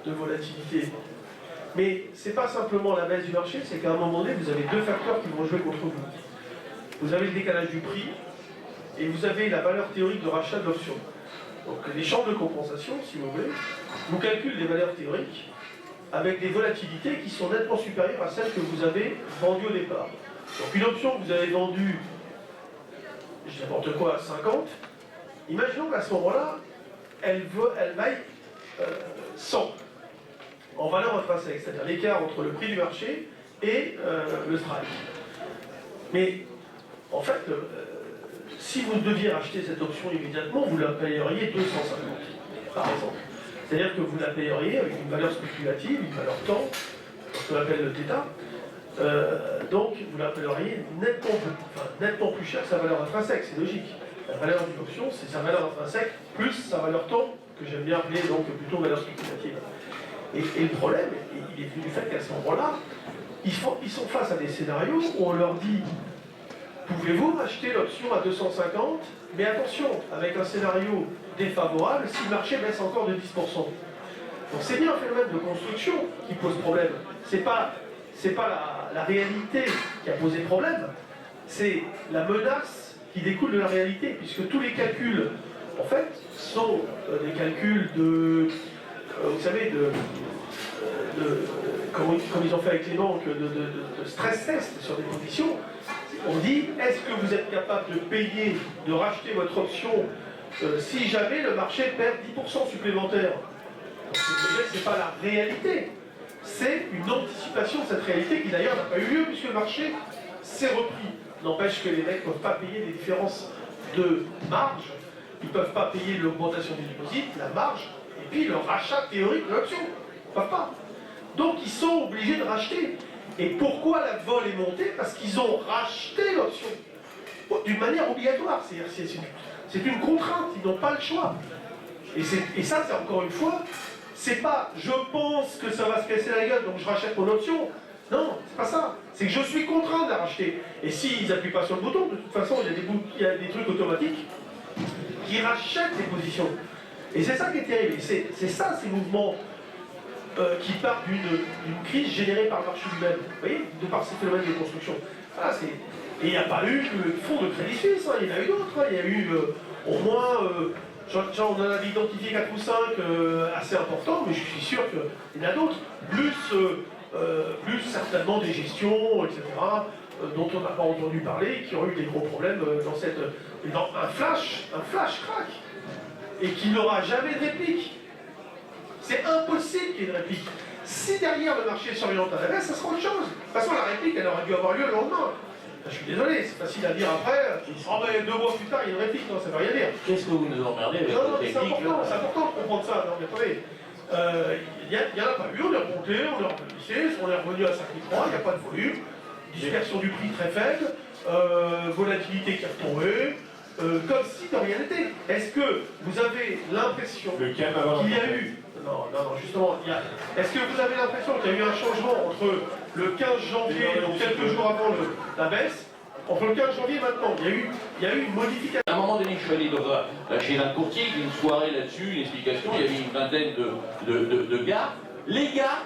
de volatilité. Mais c'est pas simplement la baisse du marché, c'est qu'à un moment donné, vous avez deux facteurs qui vont jouer contre vous. Vous avez le décalage du prix et vous avez la valeur théorique de rachat de l'option. Donc les chambres de compensation, si vous voulez, vous calculent les valeurs théoriques avec des volatilités qui sont nettement supérieures à celles que vous avez vendues au départ. Donc une option que vous avez vendue, je dis n'importe quoi, à 50, imaginons qu'à ce moment-là, elle vaille 100 en valeur intrinsèque, c'est-à-dire l'écart entre le prix du marché et le strike. Mais en fait, si vous deviez racheter cette option immédiatement, vous la payeriez 250, par exemple. C'est-à-dire que vous la payeriez avec une valeur spéculative, une valeur temps, ce qu'on appelle le θ. Donc vous la payeriez nettement plus cher que sa valeur intrinsèque, c'est logique. La valeur d'une option, c'est sa valeur intrinsèque plus sa valeur temps, que j'aime bien appeler donc plutôt valeur spéculative. Et le problème, il est venu du fait qu'à ce moment-là, ils sont face à des scénarios où on leur dit pouvez-vous racheter l'option à 250, mais attention, avec un scénario défavorable si le marché baisse encore de 10%. Donc c'est bien un phénomène de construction qui pose problème. C'est pas la réalité qui a posé problème, c'est la menace qui découle de la réalité, puisque tous les calculs, en fait, sont des calculs de... vous savez, comme ils ont fait avec les banques, de stress test sur des conditions, on dit, est-ce que vous êtes capable de payer, de racheter votre option si jamais le marché perd 10% supplémentaire? Ce n'est pas la réalité, c'est une anticipation de cette réalité qui d'ailleurs n'a pas eu lieu puisque le marché s'est repris. N'empêche que les mecs ne peuvent pas payer les différences de marge, ils ne peuvent pas payer l'augmentation des déposits, la marge, et puis le rachat théorique de l'option. Ils ne peuvent pas. Donc ils sont obligés de racheter. Et pourquoi la vol est montée? Parce qu'ils ont racheté l'option d'une manière obligatoire. C'est une contrainte, ils n'ont pas le choix. Et ça, c'est encore une fois, c'est pas je pense que ça va se casser la gueule, donc je rachète mon option. Non, c'est pas ça. C'est que je suis contraint de la racheter. Et s'ils n'appuient pas sur le bouton, de toute façon, il y a des trucs automatiques qui rachètent les positions. Et c'est ça qui est terrible. C'est ça, ces mouvements qui partent d'une crise générée par le marché lui-même. Vous voyez, de par ces phénomènes de construction. Voilà, et il n'y a pas eu le fonds de Crédit Suisse, hein, il y en a eu d'autres. Hein. Il y a eu au moins, on en a identifié 4 ou 5 assez importants, mais je suis sûr qu'il y en a d'autres. Plus certainement des gestions, etc., dont on n'a pas entendu parler, qui ont eu des gros problèmes dans un flash crack, et qui n'aura jamais de réplique. C'est impossible qu'il y ait une réplique. Si derrière le marché s'oriente à la baisse, ça sera autre chose. De toute façon, la réplique, elle aurait dû avoir lieu le lendemain. Je suis désolé, c'est facile à dire après. Oh ben 2 mois plus tard, il y a une réplique, non, ça ne veut rien dire. Qu'est-ce que vous nous emmerdez avec non, cette réplique? c'est important de comprendre ça. Non, mais attendez, il n'y en a pas eu, on est remonté, on est remonté, on est revenu à 5,3, il n'y a pas de volume, dispersion du prix très faible, volatilité qui a retombé, comme si de rien n'était. Est-ce que vous avez l'impression qu'il y a eu... Non, justement, est-ce que vous avez l'impression qu'il y a eu un changement entre le 15 janvier, donc quelques jours avant la baisse, entre le 15 janvier et maintenant, il y a eu une modification. À un moment donné, je suis allé chez un courtier, il y a eu une soirée là-dessus, une explication, il y avait une vingtaine de gars. Les gars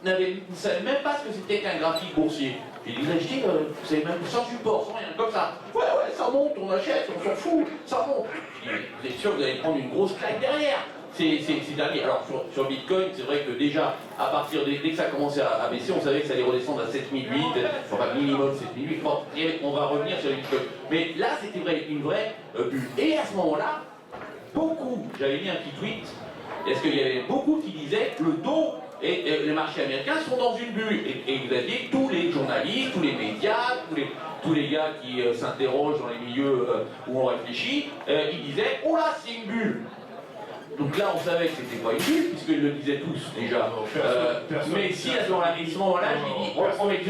ne savaient même pas ce que c'était qu'un graphique boursier. J'ai dit, vous savez même sans support, sans rien, comme ça. Ouais, ça monte, on achète, on s'en fout, ça monte. Je dis, vous êtes sûr que vous allez prendre une grosse claque derrière? C'est dernier. Alors sur Bitcoin, c'est vrai que déjà, à partir dès que ça commençait à baisser, on savait que ça allait redescendre à 7008, enfin minimum 7008. Bon, on va revenir sur les Bitcoin. Mais là, c'était une vraie bulle. Et à ce moment-là, j'avais mis un petit tweet, parce qu'il y avait beaucoup qui disaient que le dos et les marchés américains sont dans une bulle. Et vous aviez tous les journalistes, tous les médias, tous les gars qui s'interrogent dans les milieux où on réfléchit, ils disaient « Oh là, c'est une bulle !» Donc là, on savait que c'était pas une bulle, puisqu'ils le disaient tous déjà. Mais si à ce moment-là, j'ai dit, on met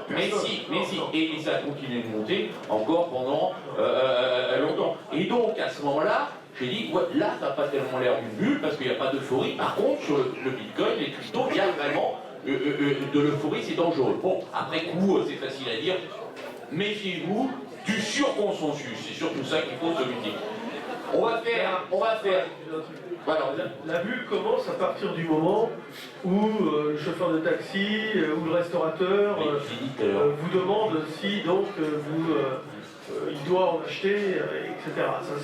mais si, et ça a continué de monter encore pendant longtemps. Et donc à ce moment-là, j'ai dit, ouais, là, ça n'a pas tellement l'air d'une bulle, parce qu'il n'y a pas d'euphorie. Par contre, sur le Bitcoin, les cryptos, il y a vraiment de l'euphorie, c'est dangereux. Bon, après coup, c'est facile à dire. Méfiez-vous du surconsensus. C'est surtout ça qu'il faut se méfier. On va faire. Voilà. La bulle commence à partir du moment où le chauffeur de taxi ou le restaurateur vous demande si donc il doit en acheter, etc. Ça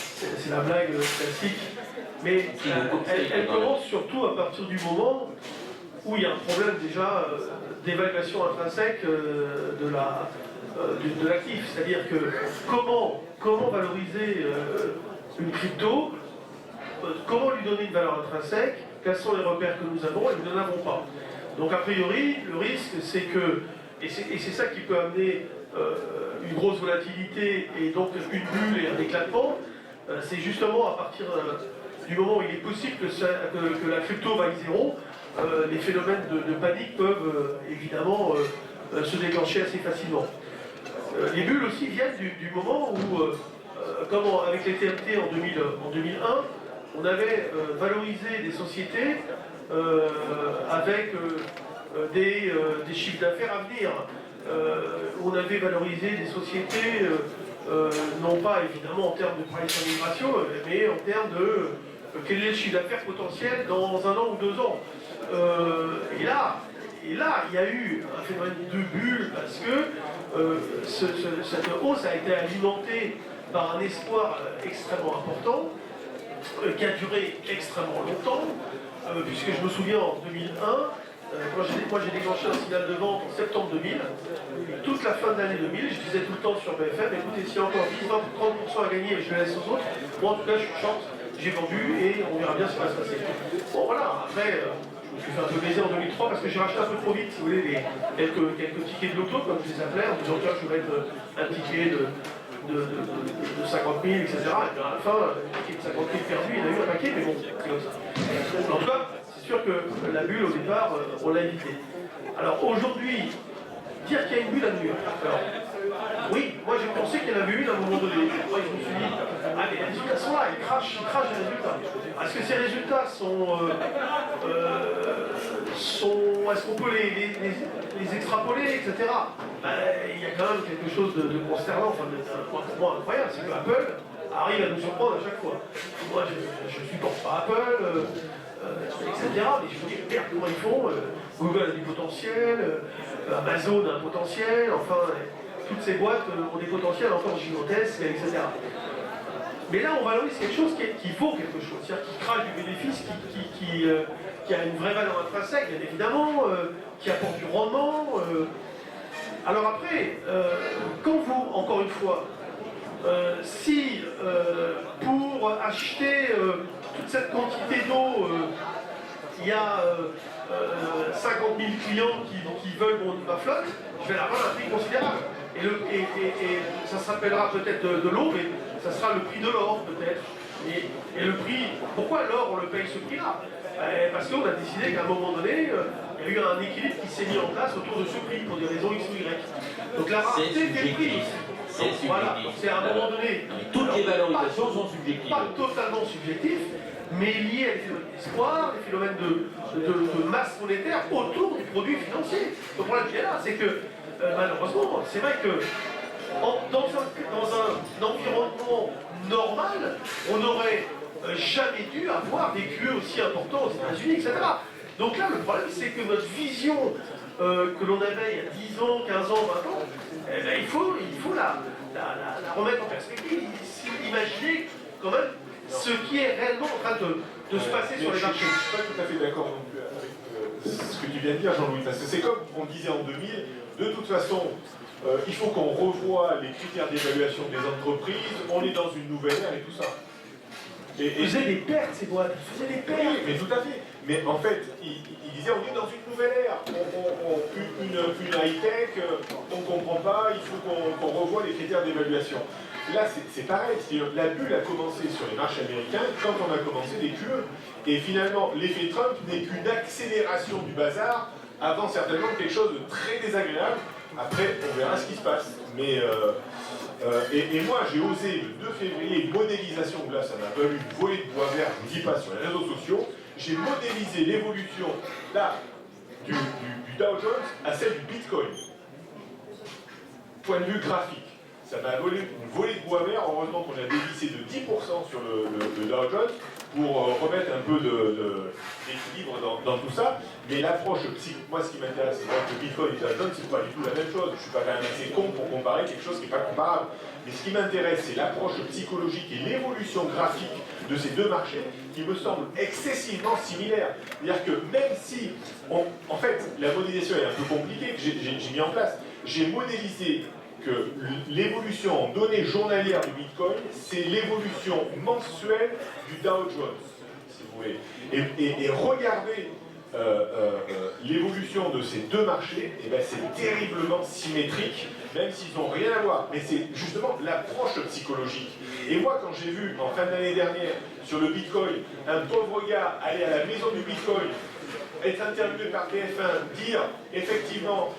c'est la blague classique. Mais elle commence surtout à partir du moment où il y a un problème déjà d'évaluation intrinsèque de l'actif. C'est-à-dire que comment valoriser une crypto, comment lui donner une valeur intrinsèque, quels sont les repères que nous avons et nous n'en avons pas. Donc a priori, le risque c'est que, et c'est ça qui peut amener une grosse volatilité et donc une bulle et un éclatement, c'est justement à partir du moment où il est possible que la crypto vaille zéro, les phénomènes de panique peuvent évidemment se déclencher assez facilement. Les bulles aussi viennent du moment où, comme avec les TMT en 2001, on avait valorisé des sociétés avec des chiffres d'affaires à venir. On avait valorisé des sociétés, non pas évidemment en termes de price earnings ratio, mais en termes de quel est le chiffre d'affaires potentiel dans 1 an ou 2 ans. Et là, il y a eu un phénomène de bulle parce que cette hausse a été alimentée par un espoir extrêmement important, qui a duré extrêmement longtemps, puisque je me souviens en 2001, moi j'ai déclenché un signal de vente en septembre 2000, et toute la fin de l'année 2000, je disais tout le temps sur BFM, écoutez, s'il y a encore 10-30% à gagner et je le laisse aux autres, moi en tout cas je suis short, j'ai vendu et on verra bien ce qui va se passer. Bon voilà, après, je me suis fait un peu baiser en 2003 parce que j'ai racheté un peu trop vite, si vous voulez, quelques tickets de loto, comme je les appelais, en disant que je vais mettre un ticket de 50 000, etc. Et puis à la fin, le ticket de 50 000 perdu, il y en a eu un paquet, mais bon, c'est comme ça. En tout cas, c'est sûr que la bulle, au départ, on l'a évité. Alors aujourd'hui, dire qu'il y a une bulle à New York. Alors, oui, moi j'ai pensé qu'il y en avait une à un moment donné. Moi je me suis dit, ah mais les résultats sont là, ils crachent les résultats. Est-ce que ces résultats est-ce qu'on peut les extrapoler, etc. Il y a quand même quelque chose de consternant, enfin pour moi incroyable, c'est que Apple arrive à nous surprendre à chaque fois. Moi je supporte pas Apple, etc. Mais je me dis, merde, comment ils font Google a du potentiel, Amazon a un potentiel, enfin, toutes ces boîtes ont des potentiels encore gigantesques, etc. Mais là, on valorise quelque chose qui vaut quelque chose, c'est-à-dire qui crache du bénéfice, qui a une vraie valeur intrinsèque, bien évidemment, qui apporte du rendement. Alors après, quand vous, encore une fois, si pour acheter toute cette quantité d'eau, il y a 50 000 clients qui veulent ma flotte, je vais la vendre à un prix considérable. Et ça s'appellera peut-être de l'eau, mais ça sera le prix de l'or peut-être. Et le prix, pourquoi l'or on le paye ce prix-là? Parce qu'on a décidé qu'à un moment donné, il y a eu un équilibre qui s'est mis en place autour de ce prix pour des raisons X ou Y. Donc la rareté des prix. Voilà, c'est à un moment donné. Toutes les valorisations sont subjectives. Pas totalement subjectif, mais lié à des phénomènes d'espoir, des phénomènes de masse monétaire autour du produit financier. Le problème qui est là, c'est que malheureusement, c'est vrai que dans un environnement normal, on n'aurait jamais dû avoir des QE aussi importants aux États-Unis, etc. Donc là, le problème, c'est que notre vision que l'on avait il y a 10 ans, 15 ans, 20 ans, eh ben, il faut la remettre en perspective, imaginer quand même ce qui est réellement en train de se passer sur les marchés. Je ne suis pas tout à fait d'accord non plus avec ce que tu viens de dire, Jean-Louis, parce que c'est comme on disait en 2000, de toute façon, il faut qu'on revoie les critères d'évaluation des entreprises, on est dans une nouvelle ère et tout ça. Ils faisaient des pertes, ces boîtes, ils faisaient des pertes. Oui, mais tout à fait. Mais en fait, il disait on est dans une nouvelle ère, une high-tech, on ne comprend pas, il faut qu'on revoie les critères d'évaluation. Là, c'est pareil, la bulle a commencé sur les marchés américains quand on a commencé les QE. Et finalement, l'effet Trump n'est qu'une accélération du bazar avant certainement quelque chose de très désagréable. Après, on verra ce qui se passe. Mais, et moi, j'ai osé, le 2 février, une modélisation, où là, ça m'a valu une volée de bois vert, je ne vous dis pas, sur les réseaux sociaux. J'ai modélisé l'évolution, là, du Dow Jones à celle du Bitcoin. Point de vue graphique. Ça m'a volé une volée de bois vert. Heureusement qu'on a dévissé de 10% sur le Dow Jones pour remettre un peu d'équilibre dans tout ça. Mais l'approche, moi ce qui m'intéresse, c'est que le Bitcoin et le Dow Jones, c'est pas du tout la même chose. Je suis pas quand même assez con pour comparer quelque chose qui n'est pas comparable. Mais ce qui m'intéresse, c'est l'approche psychologique et l'évolution graphique de ces deux marchés qui me semblent excessivement similaires. C'est-à-dire que même si, en fait, la modélisation est un peu compliquée, que j'ai mis en place, j'ai modélisé que l'évolution en données journalières du Bitcoin, c'est l'évolution mensuelle du Dow Jones, si vous voulez. Et regardez l'évolution de ces deux marchés, et ben c'est terriblement symétrique, même s'ils n'ont rien à voir. Mais c'est justement l'approche psychologique. Et moi, quand j'ai vu, en fin d'année dernière, sur le Bitcoin, un pauvre gars aller à la maison du Bitcoin, être interviewé par TF1, dire effectivement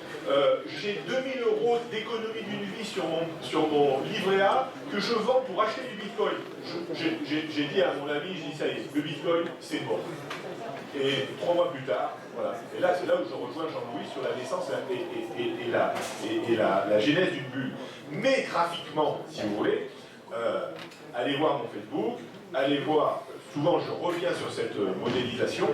j'ai 2000 € d'économie d'une vie sur mon livret A que je vends pour acheter du Bitcoin. J'ai dit à mon ami, j'ai dit ça y est, le Bitcoin c'est bon. Et 3 mois plus tard, voilà. Et là c'est là où je rejoins Jean-Louis sur la naissance et la genèse d'une bulle. Mais graphiquement, si vous voulez, allez voir mon Facebook, allez voir, souvent je reviens sur cette modélisation,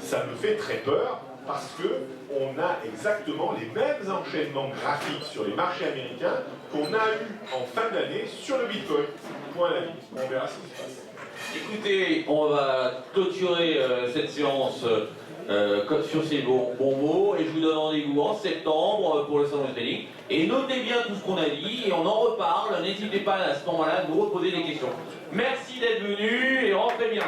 ça me fait très peur parce qu'on a exactement les mêmes enchaînements graphiques sur les marchés américains qu'on a eu en fin d'année sur le Bitcoin. Point à la vie. On verra ce qui se passe. Écoutez, on va clôturer cette séance sur ces bons mots et je vous donne rendez-vous en septembre pour le salon du trading. Et notez bien tout ce qu'on a dit et on en reparle. N'hésitez pas à ce moment-là à nous reposer des questions. Merci d'être venus et rentrez bien.